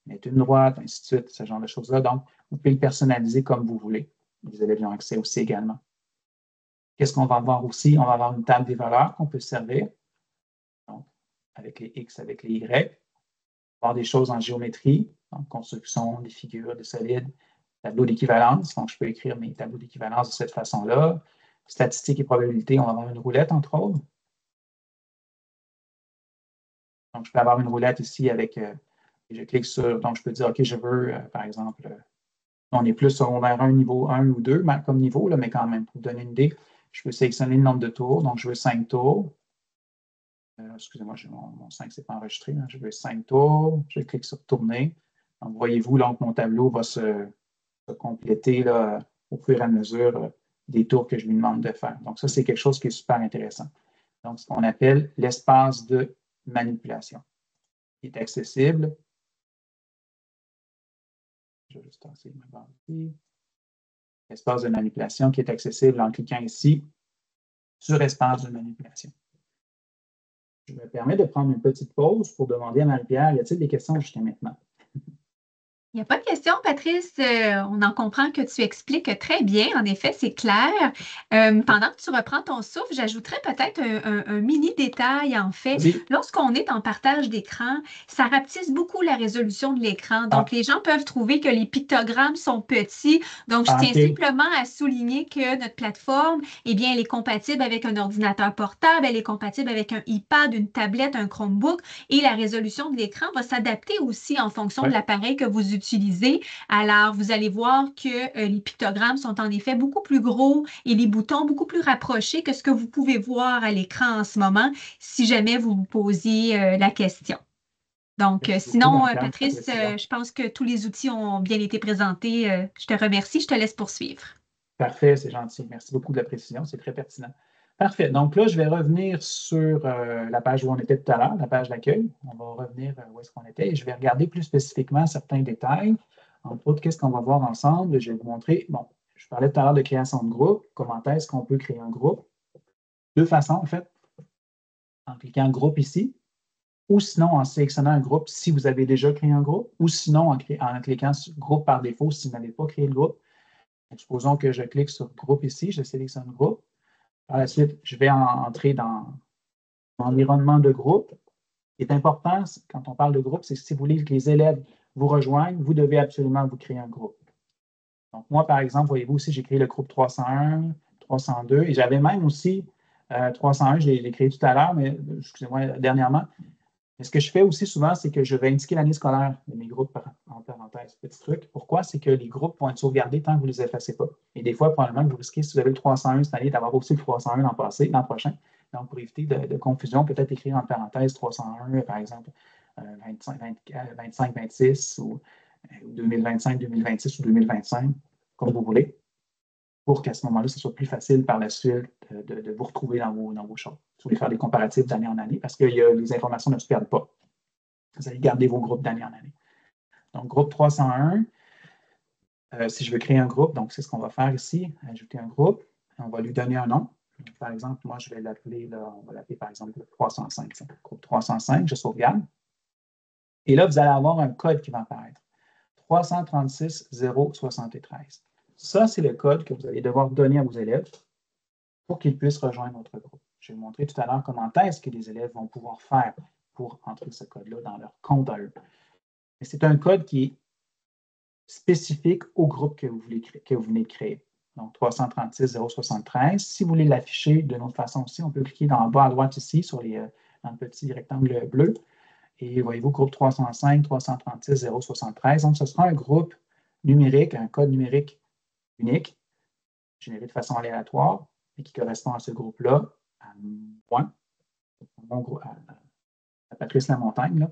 mettre une droite, ainsi de suite, ce genre de choses-là. Donc, vous pouvez le personnaliser comme vous voulez. Les élèves y ont accès aussi également. Qu'est-ce qu'on va avoir aussi? On va avoir une table des valeurs qu'on peut servir. Donc, avec les X, avec les Y. On va avoir des choses en géométrie, donc construction, des figures, des solides, tableau d'équivalence. Donc, je peux écrire mes tableaux d'équivalence de cette façon-là. Statistiques et probabilités, on va avoir une roulette, entre autres. Donc, je peux avoir une roulette ici avec, je clique sur, donc je peux dire, OK, je veux, par exemple, on est plus secondaire 1, niveau 1 ou 2 comme niveau, là, mais quand même, pour vous donner une idée, je peux sélectionner le nombre de tours. Donc, je veux 5 tours. Excusez-moi, mon 5 n'est pas enregistré. Hein, je veux 5 tours. Je clique sur tourner. Donc, voyez-vous, là, mon tableau va se compléter là, au fur et à mesure des tours que je lui demande de faire. Donc, ça, c'est quelque chose qui est super intéressant. Donc, ce qu'on appelle l'espace de manipulation. Il est accessible. Je vais juste tasser ma barre ici. Espace de manipulation qui est accessible en cliquant ici sur espace de manipulation. Je me permets de prendre une petite pause pour demander à Marie-Pierre, y a-t-il des questions jusqu'à maintenant? Il n'y a pas de question, Patrice. On en comprend que tu expliques très bien. En effet, c'est clair. Pendant que tu reprends ton souffle, j'ajouterais peut-être un mini détail, en fait. Oui. Lorsqu'on est en partage d'écran, ça rapetisse beaucoup la résolution de l'écran. Donc, les gens peuvent trouver que les pictogrammes sont petits. Donc, je tiens simplement à souligner que notre plateforme, eh bien, elle est compatible avec un ordinateur portable, elle est compatible avec un iPad, une tablette, un Chromebook, et la résolution de l'écran va s'adapter aussi en fonction de l'appareil que vous utilisez. Alors, vous allez voir que les pictogrammes sont en effet beaucoup plus gros et les boutons beaucoup plus rapprochés que ce que vous pouvez voir à l'écran en ce moment si jamais vous vous posiez la question. Donc, sinon, Patrice, je pense que tous les outils ont bien été présentés. Je te remercie. Je te laisse poursuivre. Parfait, c'est gentil. Merci beaucoup de la précision. C'est très pertinent. Parfait. Donc là, je vais revenir sur la page où on était tout à l'heure, la page d'accueil. On va revenir où est-ce qu'on était et je vais regarder plus spécifiquement certains détails. Entre autres, qu'est-ce qu'on va voir ensemble? Je vais vous montrer, bon, je parlais tout à l'heure de création de groupe. Comment est-ce qu'on peut créer un groupe? Deux façons, en fait. En cliquant groupe ici, ou sinon en sélectionnant un groupe si vous avez déjà créé un groupe, ou sinon en cliquant sur groupe par défaut si vous n'avez pas créé le groupe. Donc, supposons que je clique sur groupe ici, je sélectionne groupe. Par la suite, je vais entrer dans l'environnement de groupe. Ce qui est important quand on parle de groupe, c'est que si vous voulez que les élèves vous rejoignent, vous devez absolument vous créer un groupe. Donc, moi, par exemple, voyez-vous aussi, j'ai créé le groupe 301, 302, et j'avais même aussi 301, je l'ai créé tout à l'heure, mais excusez-moi, dernièrement. Mais ce que je fais aussi souvent, c'est que je vais indiquer l'année scolaire de mes groupes en parenthèse. Petit truc. Pourquoi? C'est que les groupes vont être sauvegardés tant que vous ne les effacez pas. Et des fois, probablement, vous risquez, si vous avez le 301 cette année, d'avoir aussi le 301 l'an prochain. Donc, pour éviter de confusion, peut-être écrire en parenthèse 301, par exemple, 25, 26 ou 2025, 2026 ou 2025, comme vous voulez, pour qu'à ce moment-là, ce soit plus facile par la suite de vous retrouver dans vos choses. Si vous voulez faire des comparatifs d'année en année, parce que les informations ne se perdent pas. Vous allez garder vos groupes d'année en année. Donc, groupe 301, si je veux créer un groupe, donc c'est ce qu'on va faire ici, ajouter un groupe, on va lui donner un nom. Par exemple, moi, je vais l'appeler, on va l'appeler par exemple 305. Groupe 305, je sauvegarde. Et là, vous allez avoir un code qui va apparaître. 336 073. Ça, c'est le code que vous allez devoir donner à vos élèves pour qu'ils puissent rejoindre notre groupe. Je vais vous montrer tout à l'heure comment est-ce que les élèves vont pouvoir faire pour entrer ce code-là dans leur compte à eux. Et c'est un code qui est spécifique au groupe que vous venez de créer. Donc, 336 073. Si vous voulez l'afficher d'une autre façon aussi, on peut cliquer dans le bas à droite ici, dans le petit rectangle bleu. Et voyez-vous, groupe 305 336 073. Donc, ce sera un groupe numérique, un code numérique unique, généré de façon aléatoire, et qui correspond à ce groupe-là, à moi, Patrice Lamontagne, là.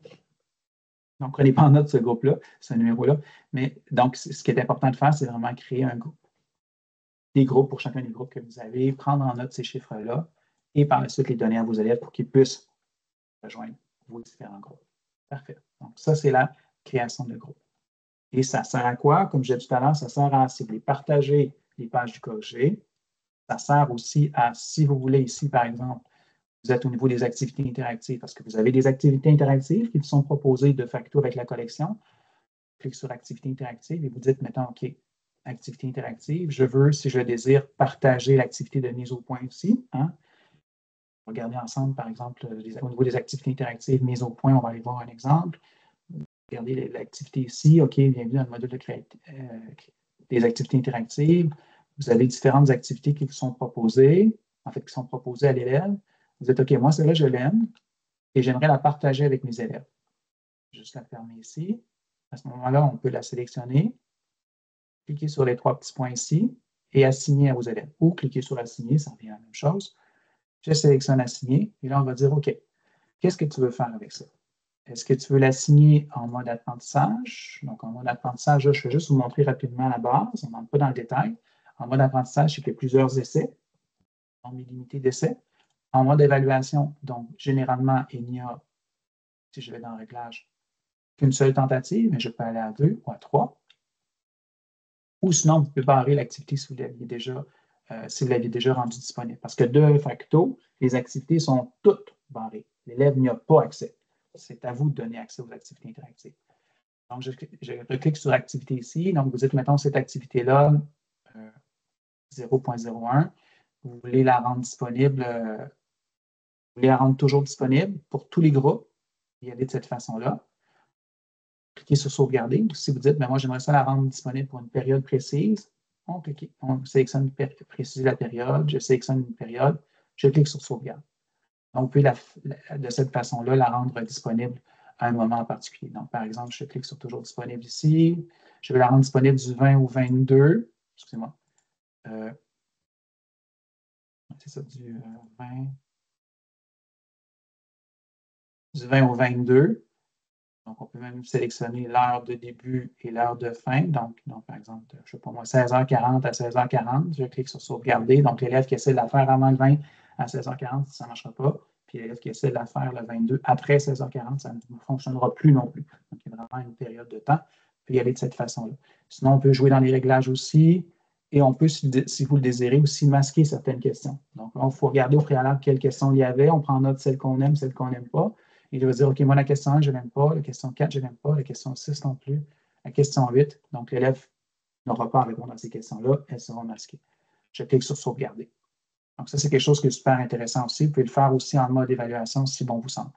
Donc, prenez pas en note ce groupe-là, ce numéro-là. Mais donc, ce qui est important de faire, c'est vraiment créer un groupe. Des groupes pour chacun des groupes que vous avez, prendre en note ces chiffres-là et par la suite les donner à vos élèves pour qu'ils puissent rejoindre vos différents groupes. Parfait. Donc, ça, c'est la création de groupe. Et ça sert à quoi? Comme je disais tout à l'heure, ça sert à, si vous voulez partager les pages du corrigé. Ça sert aussi à, si vous voulez ici, par exemple, vous êtes au niveau des activités interactives, parce que vous avez des activités interactives qui vous sont proposées de facto avec la collection. Vous cliquez sur activité interactive et vous dites, mettons, OK, activité interactive, je veux, si je désire, partager l'activité de mise au point aussi. Hein? On va regarder ensemble, par exemple, au niveau des activités interactives mise au point, on va aller voir un exemple. Regardez l'activité ici. OK, bienvenue dans le module de des activités interactives. Vous avez différentes activités qui vous sont proposées, en fait, qui sont proposées à l'élève. Vous dites, OK, moi, celle-là, je l'aime et j'aimerais la partager avec mes élèves. Juste la fermer ici. À ce moment-là, on peut la sélectionner, cliquer sur les 3 petits points ici et assigner à vos élèves. Ou cliquer sur assigner, ça revient à la même chose. Je sélectionne assigner et là, on va dire, OK, qu'est-ce que tu veux faire avec ça? Est-ce que tu veux l'assigner en mode apprentissage? Donc, en mode apprentissage, là, je vais juste vous montrer rapidement la base. On n'entre pas dans le détail. En mode apprentissage, c'est qu'il y a plusieurs essais, nombre illimité d'essais. En mode évaluation, donc, généralement, il n'y a, si je vais dans le réglage, qu'une seule tentative, mais je peux aller à 2 ou à 3. Ou sinon, vous pouvez barrer l'activité si vous l'aviez déjà rendu disponible. Parce que de facto, les activités sont toutes barrées. L'élève n'y a pas accès. C'est à vous de donner accès aux activités interactives. Donc, je reclique sur activité ici. Donc, vous dites, mettons, cette activité-là, 0.01, vous voulez la rendre disponible, vous voulez la rendre toujours disponible pour tous les groupes. Y aller de cette façon-là. Cliquez sur sauvegarder. Si vous dites, mais moi, j'aimerais ça la rendre disponible pour une période précise, on sélectionne préciser la période, je sélectionne une période, je clique sur sauvegarde. Donc, vous pouvez, de cette façon-là, la rendre disponible à un moment en particulier. Donc, par exemple, je clique sur toujours disponible ici. Je vais la rendre disponible du 20 au 22. Excusez-moi. C'est ça, du 20 au 22. Donc, on peut même sélectionner l'heure de début et l'heure de fin. Donc, par exemple, je ne sais pas moi, 16h40 à 16h40. Je clique sur sauvegarder. Donc, l'élève qui essaie de la faire avant le 20 à 16h40, ça ne marchera pas. Puis l'élève qui essaie de la faire le 22 après 16h40, ça ne fonctionnera plus non plus. Donc, il y a vraiment une période de temps. Puis y aller de cette façon-là. Sinon, on peut jouer dans les réglages aussi. Et on peut, si vous le désirez, aussi masquer certaines questions. Donc, là, il faut regarder au préalable quelles questions il y avait. On prend note celles qu'on aime, celles qu'on n'aime pas. Il va dire, OK, moi, la question 1, je ne l'aime pas. La question 4, je ne l'aime pas. La question 6 non plus. La question 8, donc l'élève n'aura pas à répondre à ces questions-là. Elles seront masquées. Je clique sur sauvegarder. Donc, ça, c'est quelque chose qui est super intéressant aussi. Vous pouvez le faire aussi en mode évaluation si bon vous semble.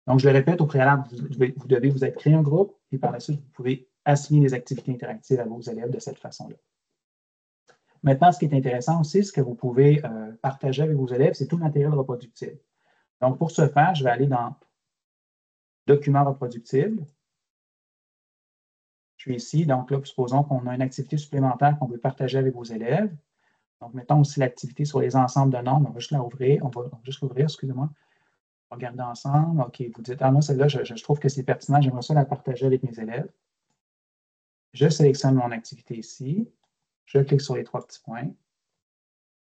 Donc, je le répète, au préalable, vous devez vous être créé un groupe et par la suite, vous pouvez assigner des activités interactives à vos élèves de cette façon-là. Maintenant, ce qui est intéressant aussi, ce que vous pouvez partager avec vos élèves, c'est tout le matériel reproductible. Donc, pour ce faire, je vais aller dans Documents reproductibles. Je suis ici. Donc, là, supposons qu'on a une activité supplémentaire qu'on veut partager avec vos élèves. Donc, mettons aussi l'activité sur les ensembles de nombres. On va juste l'ouvrir. On va juste l'ouvrir, excusez-moi. On va regarder ensemble. OK, vous dites, moi, celle-là, je trouve que c'est pertinent. J'aimerais ça la partager avec mes élèves. Je sélectionne mon activité ici. Je clique sur les 3 petits points.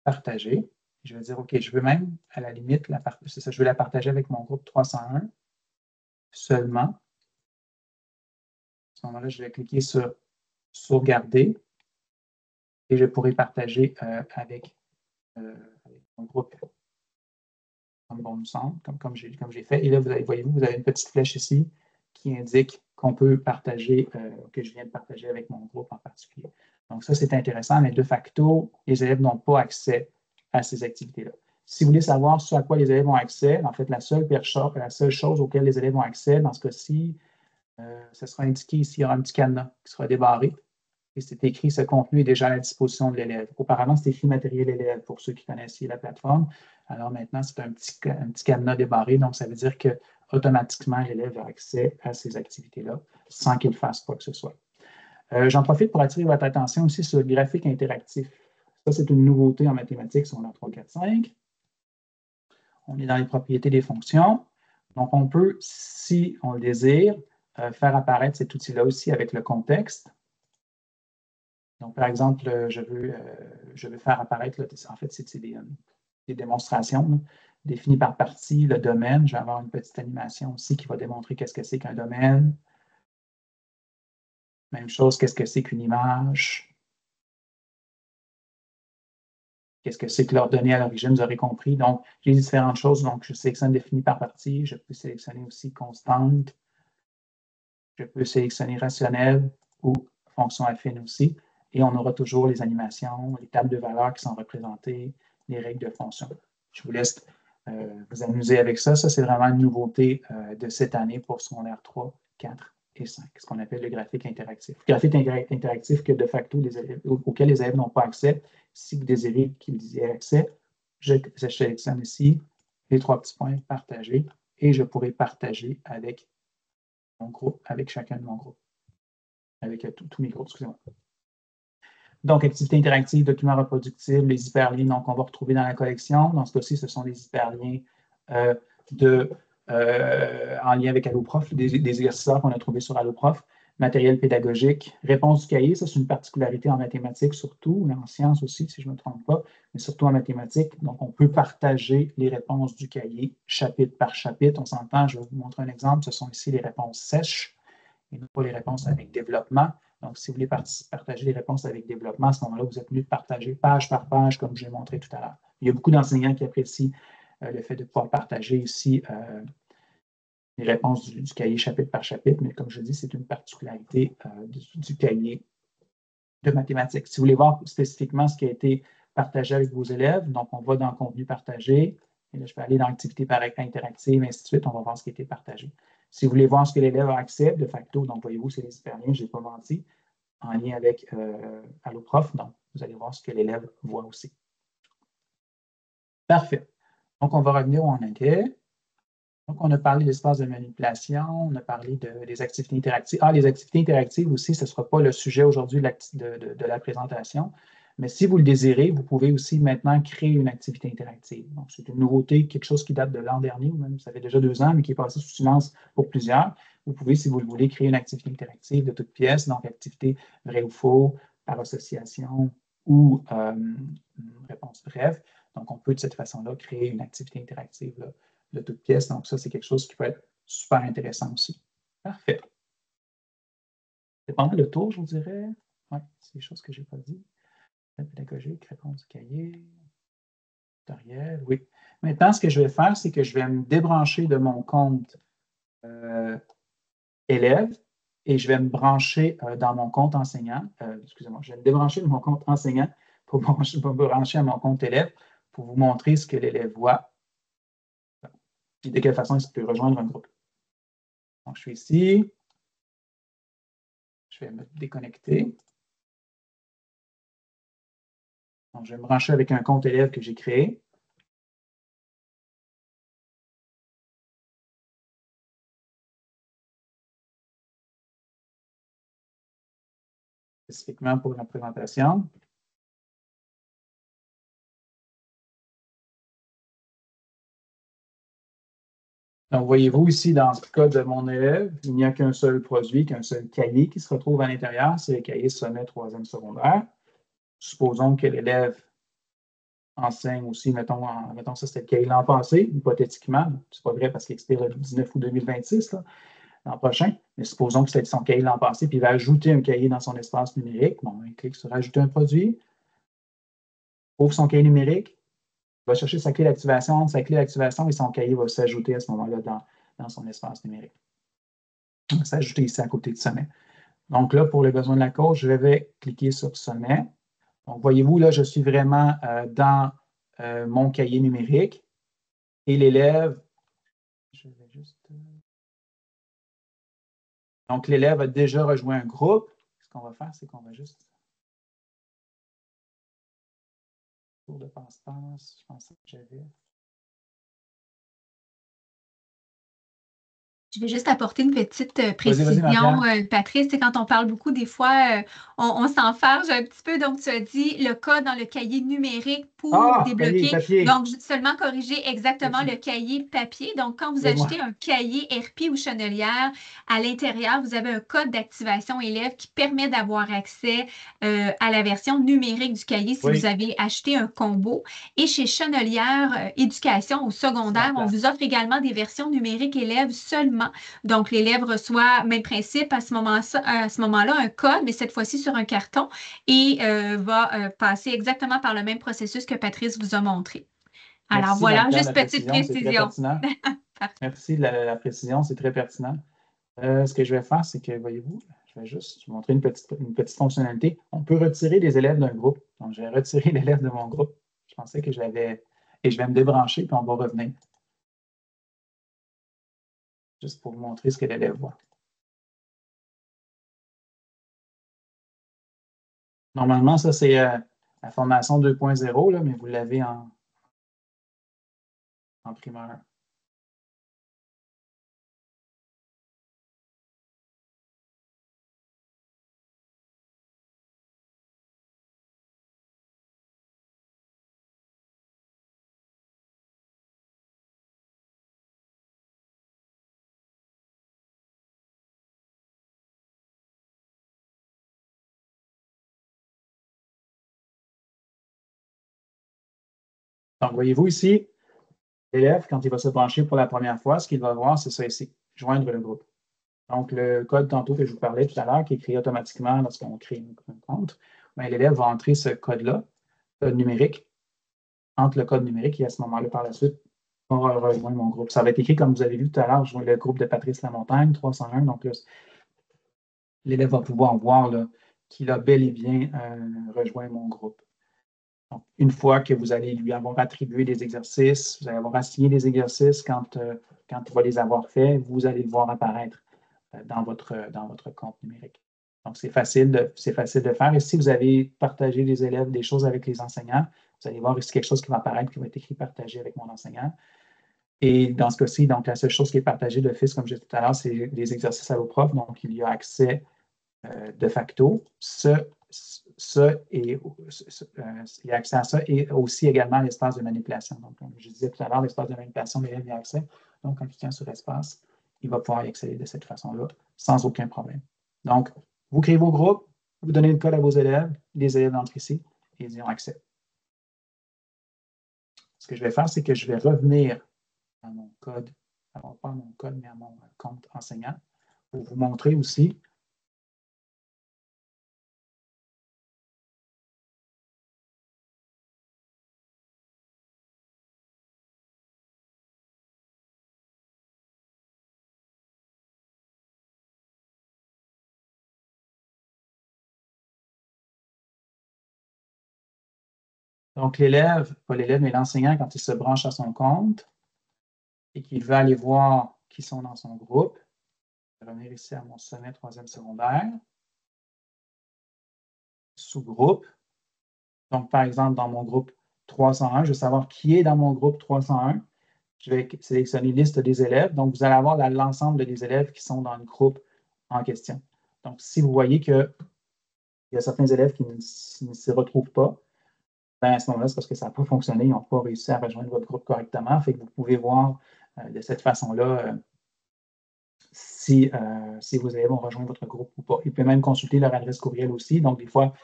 Partager. Je vais dire, OK, je veux même, à la limite, je veux la partager avec mon groupe 301 seulement. À ce moment-là, je vais cliquer sur sauvegarder et je pourrai partager avec mon groupe comme bon nous semble, comme j'ai fait. Et là, voyez-vous, vous avez une petite flèche ici qui indique qu'on peut partager, que je viens de partager avec mon groupe en particulier. Donc, ça, c'est intéressant, mais de facto, les élèves n'ont pas accès à ces activités-là. Si vous voulez savoir ce à quoi les élèves ont accès, en fait, la seule chose auquel les élèves ont accès, dans ce cas-ci, ce sera indiqué ici, il y aura un petit cadenas qui sera débarré. Et c'est écrit, ce contenu est déjà à la disposition de l'élève. Auparavant, c'était écrit matériel élève pour ceux qui connaissaient la plateforme. Alors maintenant, c'est un petit cadenas débarré, donc ça veut dire qu'automatiquement, l'élève a accès à ces activités-là sans qu'il fasse quoi que ce soit. J'en profite pour attirer votre attention aussi sur le graphique interactif. Ça, c'est une nouveauté en mathématiques, on est en 3, 4, 5. On est dans les propriétés des fonctions. Donc, on peut, si on le désire, faire apparaître cet outil-là aussi avec le contexte. Donc, par exemple, je veux faire apparaître, là, en fait, c'est des démonstrations là, définies par partie, le domaine. Je vais avoir une petite animation aussi qui va démontrer qu'est-ce que c'est qu'un domaine. Même chose, qu'est-ce que c'est qu'une image. Qu'est-ce que c'est que leurs données à l'origine, vous aurez compris. Donc, j'ai différentes choses. Donc, je sélectionne défini par partie. Je peux sélectionner aussi constante. Je peux sélectionner rationnel ou fonction affine aussi. Et on aura toujours les animations, les tables de valeurs qui sont représentées, les règles de fonction. Je vous laisse vous amuser avec ça. Ça, c'est vraiment une nouveauté de cette année pour secondaire 3, 4 et 5, ce qu'on appelle le graphique interactif. Le graphique interactif que de facto, auquel les élèves n'ont pas accès. Si vous désirez qu'ils y aient accès, je sélectionne ici les 3 petits points, partager, et je pourrai partager avec mon groupe, avec chacun de mon groupe, avec tous mes groupes, excusez-moi. Donc, activité interactive, documents reproductibles, les hyperliens, donc on va retrouver dans la collection. Dans ce cas-ci, ce sont des hyperliens en lien avec Alloprof, des exercices qu'on a trouvés sur Alloprof, matériel pédagogique, réponse du cahier, ça c'est une particularité en mathématiques surtout, mais en sciences aussi, si je ne me trompe pas, mais surtout en mathématiques. Donc, on peut partager les réponses du cahier chapitre par chapitre. On s'entend, je vais vous montrer un exemple. Ce sont ici les réponses sèches et non pas les réponses avec développement. Donc, si vous voulez partager les réponses avec développement, à ce moment-là, vous êtes mieux de partager page par page, comme j'ai montré tout à l'heure. Il y a beaucoup d'enseignants qui apprécient le fait de pouvoir partager ici les réponses du cahier chapitre par chapitre, mais comme je dis, c'est une particularité du cahier de mathématiques. Si vous voulez voir spécifiquement ce qui a été partagé avec vos élèves, donc on va dans le contenu partagé, et là, je peux aller dans l'activité par interactive, et ainsi de suite, on va voir ce qui a été partagé. Si vous voulez voir ce que l'élève a accès, de facto, donc voyez-vous, c'est les hyperliens, je n'ai pas menti, en lien avec Alloprof, donc vous allez voir ce que l'élève voit aussi. Parfait. Donc, on va revenir où on était. Donc, on a parlé d'espace de manipulation, on a parlé des activités interactives. Ah, les activités interactives aussi, ce ne sera pas le sujet aujourd'hui de la présentation, mais si vous le désirez, vous pouvez aussi maintenant créer une activité interactive. Donc, c'est une nouveauté, quelque chose qui date de l'an dernier, ou même ça fait déjà 2 ans, mais qui est passé sous silence pour plusieurs. Vous pouvez, si vous le voulez, créer une activité interactive de toute pièce, donc activité vrai ou faux, par association ou réponse brève. Donc, on peut de cette façon-là créer une activité interactive là, de toute pièce. Donc, ça, c'est quelque chose qui peut être super intéressant aussi. Parfait. C'est pendant le tour, je vous dirais. Oui, c'est des choses que je n'ai pas dit. Pédagogique, réponse du cahier, tutoriel, oui. Maintenant, ce que je vais faire, c'est que je vais me débrancher de mon compte élève et je vais me brancher dans mon compte enseignant. Excusez-moi, je vais me débrancher de mon compte enseignant pour me brancher à mon compte élève pour vous montrer ce que l'élève voit et de quelle façon il peut rejoindre un groupe. Donc, je suis ici. Je vais me déconnecter. Donc, je vais me brancher avec un compte élève que j'ai créé. Spécifiquement pour la présentation. Donc, voyez-vous ici, dans ce cas de mon élève, il n'y a qu'un seul produit, qu'un seul cahier qui se retrouve à l'intérieur. C'est le cahier sommet 3e secondaire. Supposons que l'élève enseigne aussi, mettons ça c'était le cahier l'an passé, hypothétiquement. Ce n'est pas vrai parce qu'il expire le 19 août 2026, l'an prochain. Mais supposons que c'était son cahier l'an passé, puis il va ajouter un cahier dans son espace numérique. Bon, il clique sur Ajouter un produit, ouvre son cahier numérique, va chercher sa clé d'activation, entre sa clé d'activation et son cahier va s'ajouter à ce moment-là dans son espace numérique. Il va s'ajouter ici à côté de sommet. Donc là, pour les besoins de la cause, je vais cliquer sur sommet. Donc, voyez-vous, là, je suis vraiment dans mon cahier numérique et l'élève, je vais juste. Donc, l'élève a déjà rejoint un groupe. Ce qu'on va faire, c'est qu'on va juste. Tour de passe-passe, je pensais que j'avais. Je vais juste apporter une petite Vas-y, précision, Marie-Pierre. Patrice. C'est quand on parle beaucoup, des fois, on s'enfarge un petit peu. Donc, tu as dit le code dans le cahier numérique pour Ah, cahier, débloquer. papier. Donc, seulement corriger exactement le cahier papier. Donc, quand vous Excuse-moi. achetez un cahier RP ou Chenelière, à l'intérieur, vous avez un code d'activation élève qui permet d'avoir accès à la version numérique du cahier si vous Oui, avez acheté un combo. Et chez Chenelière Éducation au c'est en secondaire, on vous place. offre également des versions numériques élèves seulement. Donc, l'élève reçoit, même principe, à ce moment-là, un code, mais cette fois-ci sur un carton, et va passer exactement par le même processus que Patrice vous a montré. Alors Merci, voilà, Marie-Pierre, de juste la petite précision. C'est très précision. pertinent. Parfait. Merci de la précision. C'est très pertinent. Ce que je vais faire, c'est que, voyez-vous, je vais juste vous montrer une petite fonctionnalité. On peut retirer les élèves d'un groupe. Donc, je vais retirer l'élève de mon groupe. Je pensais que je l'avais. Et je vais me débrancher, puis on va revenir. Juste pour vous montrer ce que l'élève voit. Normalement, ça, c'est la formation 2.0, mais vous l'avez en primeur. Donc, voyez-vous ici, l'élève, quand il va se brancher pour la première fois, ce qu'il va voir, c'est ça ici, joindre le groupe. Donc, le code tantôt que je vous parlais tout à l'heure, qui est créé automatiquement lorsqu'on crée un compte, ben, l'élève va entrer ce code-là, code numérique, entre le code numérique et à ce moment-là, par la suite, on va rejoindre mon groupe. Ça va être écrit, comme vous avez vu tout à l'heure, je joins le groupe de Patrice Lamontagne, 301. Donc, l'élève va pouvoir voir qu'il a bel et bien rejoint mon groupe. Donc, une fois que vous allez lui avoir attribué des exercices, vous allez avoir assigné des exercices quand il va les avoir faits, vous allez le voir apparaître dans votre compte numérique. Donc, c'est facile de faire. Et si vous avez partagé des élèves, des choses avec les enseignants, vous allez voir ici quelque chose qui va apparaître, qui va être écrit partagé avec mon enseignant. Et dans ce cas-ci, donc, la seule chose qui est partagée d'office, comme je disais tout à l'heure, c'est les exercices à vos profs. Donc, il y a accès de facto. Il y a accès à ça et aussi également à l'espace de manipulation. Donc, comme je disais tout à l'heure, l'espace de manipulation, l'élève y a accès. Donc, en cliquant sur espace, il va pouvoir y accéder de cette façon-là sans aucun problème. Donc, vous créez vos groupes, vous donnez le code à vos élèves, les élèves entrent ici et ils y ont accès. Ce que je vais faire, c'est que je vais revenir à mon code, alors pas à mon code, mais à mon compte enseignant pour vous montrer aussi. Donc, pas l'élève, mais l'enseignant, quand il se branche à son compte et qu'il veut aller voir qui sont dans son groupe, je vais revenir ici à mon sommet 3e secondaire, sous-groupe. Donc, par exemple, dans mon groupe 301, je veux savoir qui est dans mon groupe 301. Je vais sélectionner liste des élèves. Donc, vous allez avoir l'ensemble des élèves qui sont dans le groupe en question. Donc, si vous voyez qu'il y a certains élèves qui ne s'y retrouvent pas, ben à ce moment-là, c'est parce que ça n'a pas fonctionné, ils n'ont pas réussi à rejoindre votre groupe correctement. Fait que vous pouvez voir de cette façon-là si vos élèves ont rejoint votre groupe ou pas. Ils peuvent même consulter leur adresse courriel aussi. Donc, des fois,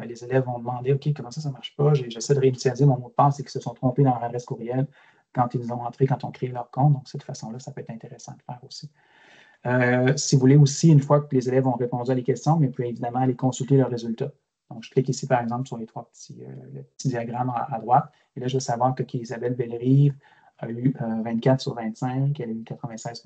les élèves vont demander OK, comment ça ne marche pas? J'essaie de réinitialiser mon mot de passe et qu'ils se sont trompés dans leur adresse courriel quand ils ont entré, quand on crée leur compte. Donc, de cette façon-là, ça peut être intéressant de faire aussi. Si vous voulez aussi, une fois que les élèves ont répondu à les questions, mais vous pouvez évidemment aller consulter leurs résultats. Donc, je clique ici, par exemple, sur les trois petits diagrammes à droite. Et là, je veux savoir que Isabelle Bellerive a eu 24 sur 25, elle a eu 96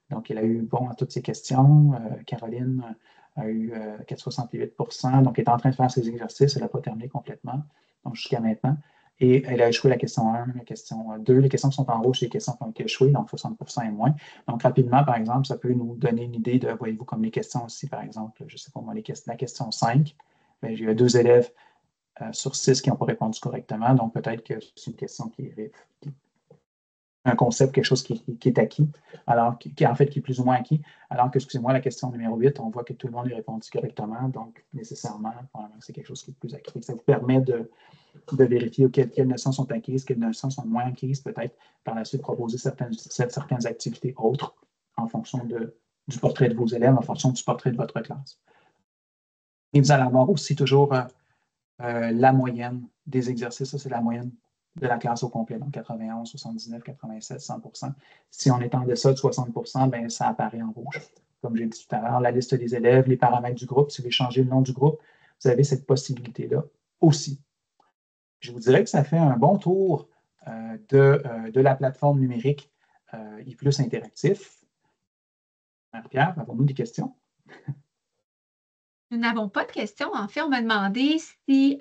donc, elle a eu bon à toutes ses questions. Caroline a eu 68 donc elle est en train de faire ses exercices, elle n'a pas terminé complètement, donc jusqu'à maintenant. Et elle a échoué la question 1, la question 2. Les questions qui sont en rouge, c'est les questions qui ont été échouées, donc 60 et moins. Donc, rapidement, par exemple, ça peut nous donner une idée de, voyez-vous, comme les questions aussi, par exemple, je ne sais pas moi, la question 5, bien, il y a 2 élèves sur 6 qui n'ont pas répondu correctement, donc peut-être que c'est une question qui un concept, quelque chose qui est acquis, alors qui est plus ou moins acquis, alors que, excusez-moi, la question numéro 8, on voit que tout le monde y répond correctement, donc nécessairement, c'est quelque chose qui est plus acquis. Ça vous permet de vérifier quelles notions sont acquises, quelles notions sont moins acquises, peut-être par la suite proposer certaines activités autres en fonction du portrait de vos élèves, en fonction du portrait de votre classe. Et vous allez avoir aussi toujours la moyenne des exercices, ça c'est la moyenne de la classe au complet, donc 91, 79, 87, 100%. Si on est en deçà de 60%, bien, ça apparaît en rouge. Comme j'ai dit tout à l'heure, la liste des élèves, les paramètres du groupe, si vous voulez changer le nom du groupe, vous avez cette possibilité-là aussi. Je vous dirais que ça fait un bon tour de la plateforme numérique ePlus Interactif. Marie-Pierre, avons-nous des questions? Nous n'avons pas de questions. En fait, on m'a demandé si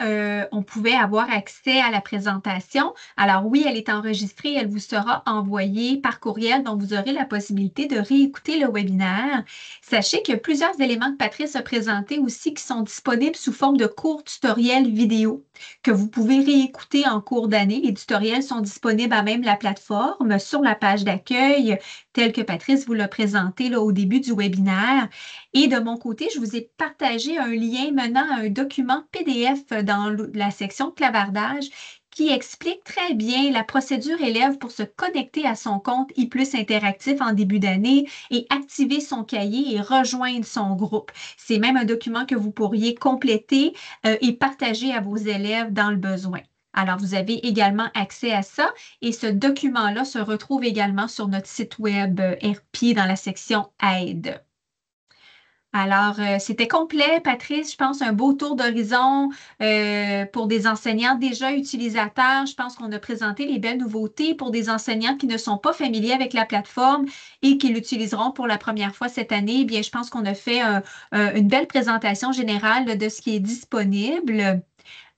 on pouvait avoir accès à la présentation. Alors oui, elle est enregistrée, elle vous sera envoyée par courriel, donc vous aurez la possibilité de réécouter le webinaire. Sachez qu'il y a plusieurs éléments que Patrice a présentés aussi qui sont disponibles sous forme de courts tutoriels vidéo que vous pouvez réécouter en cours d'année. Les tutoriels sont disponibles à même la plateforme sur la page d'accueil, telle que Patrice vous l'a présenté là, au début du webinaire. Et de mon côté, je vous ai partagé un lien menant à un document PDF dans la section clavardage qui explique très bien la procédure élève pour se connecter à son compte ePlus Interactif en début d'année et activer son cahier et rejoindre son groupe. C'est même un document que vous pourriez compléter et partager à vos élèves dans le besoin. Alors, vous avez également accès à ça et ce document-là se retrouve également sur notre site web RP dans la section Aide. Alors, c'était complet, Patrice. Je pense un beau tour d'horizon pour des enseignants déjà utilisateurs. Je pense qu'on a présenté les belles nouveautés pour des enseignants qui ne sont pas familiers avec la plateforme et qui l'utiliseront pour la première fois cette année. Eh bien, je pense qu'on a fait une belle présentation générale de ce qui est disponible.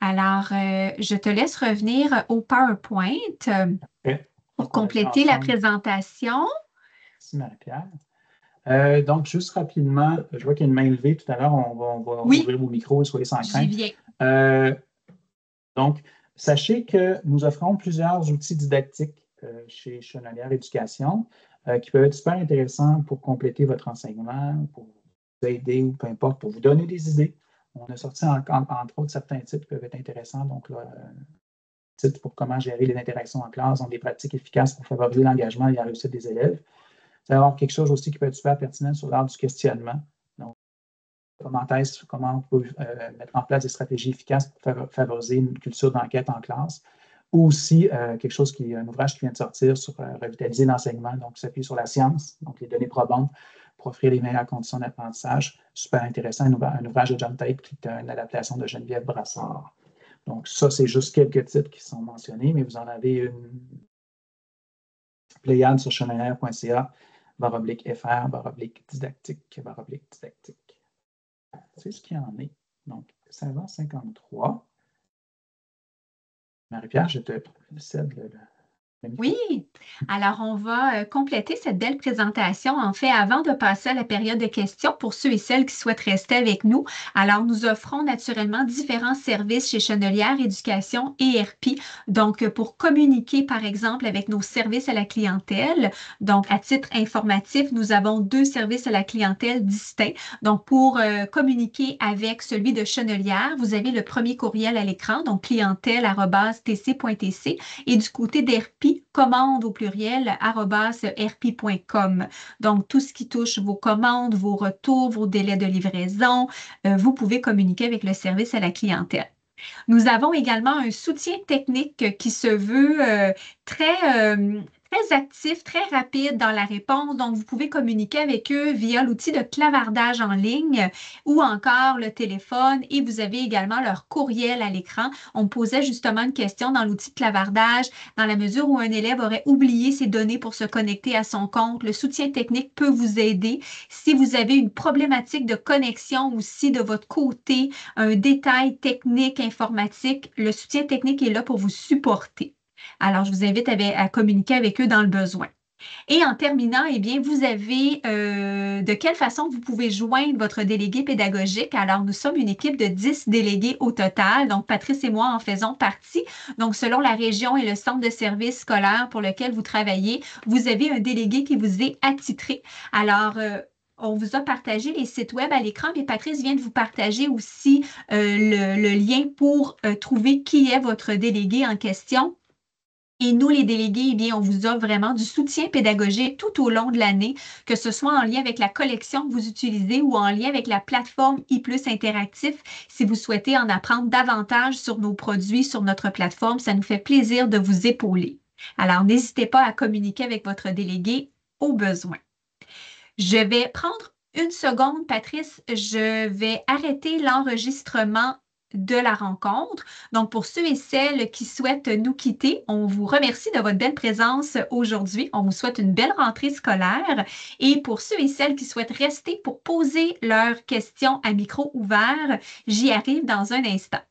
Alors, je te laisse revenir au PowerPoint pour compléter la présentation. Merci, Marie-Pierre. Donc, juste rapidement, je vois qu'il y a une main levée tout à l'heure. On va ouvrir vos micros, soyez sans crainte. J'y viens. Donc, sachez que nous offrons plusieurs outils didactiques chez Chenalière Éducation qui peuvent être super intéressants pour compléter votre enseignement, pour vous aider ou peu importe, pour vous donner des idées. On a sorti entre autres certains titres qui peuvent être intéressants. Donc, là, titres pour comment gérer les interactions en classe, donc des pratiques efficaces pour favoriser l'engagement et la réussite des élèves. Vous allez avoir quelque chose aussi qui peut être super pertinent sur l'art du questionnement. Donc, comment on peut mettre en place des stratégies efficaces pour favoriser une culture d'enquête en classe. Ou aussi, quelque chose un ouvrage qui vient de sortir sur revitaliser l'enseignement, donc s'appuie sur la science, donc les données probantes pour offrir les meilleures conditions d'apprentissage. Super intéressant, un ouvrage de John Tate qui est une adaptation de Geneviève Brassard. Donc, ça, c'est juste quelques titres qui sont mentionnés, mais vous en avez une pléiade sur chenalière.ca. /FR/didactique, /didactique. C'est ce qu'il en est. Donc, 5h53. Marie-Pierre, je te cède le micro. Oui, alors on va compléter cette belle présentation. En fait, avant de passer à la période de questions pour ceux et celles qui souhaitent rester avec nous, alors nous offrons naturellement différents services chez Chenelière Éducation et RP. Donc, pour communiquer, par exemple, avec nos services à la clientèle, donc à titre informatif, nous avons 2 services à la clientèle distincts. Donc, pour communiquer avec celui de Chenelière, vous avez le premier courriel à l'écran, donc clientèle@tc.tc, et du côté d'RP, commande au pluriel @rp.com. Donc, tout ce qui touche vos commandes, vos retours, vos délais de livraison, vous pouvez communiquer avec le service à la clientèle. Nous avons également un soutien technique qui se veut très actif, très rapide dans la réponse. Donc, vous pouvez communiquer avec eux via l'outil de clavardage en ligne ou encore le téléphone et vous avez également leur courriel à l'écran. On posait justement une question dans l'outil de clavardage dans la mesure où un élève aurait oublié ses données pour se connecter à son compte. Le soutien technique peut vous aider. Si vous avez une problématique de connexion aussi de votre côté, un détail technique, informatique, le soutien technique est là pour vous supporter. Alors, je vous invite à communiquer avec eux dans le besoin. Et en terminant, eh bien, vous avez de quelle façon vous pouvez joindre votre délégué pédagogique. Alors, nous sommes une équipe de 10 délégués au total. Donc, Patrice et moi en faisons partie. Donc, selon la région et le centre de service scolaire pour lequel vous travaillez, vous avez un délégué qui vous est attitré. Alors, on vous a partagé les sites web à l'écran, mais Patrice vient de vous partager aussi le lien pour trouver qui est votre délégué en question. Et nous, les délégués, eh bien, on vous offre vraiment du soutien pédagogique tout au long de l'année, que ce soit en lien avec la collection que vous utilisez ou en lien avec la plateforme iPlus Interactif. Si vous souhaitez en apprendre davantage sur nos produits, sur notre plateforme, ça nous fait plaisir de vous épauler. Alors, n'hésitez pas à communiquer avec votre délégué au besoin. Je vais prendre une seconde, Patrice. Je vais arrêter l'enregistrement de la rencontre. Donc, pour ceux et celles qui souhaitent nous quitter, on vous remercie de votre belle présence aujourd'hui. On vous souhaite une belle rentrée scolaire. Et pour ceux et celles qui souhaitent rester pour poser leurs questions à micro ouvert, j'y arrive dans un instant.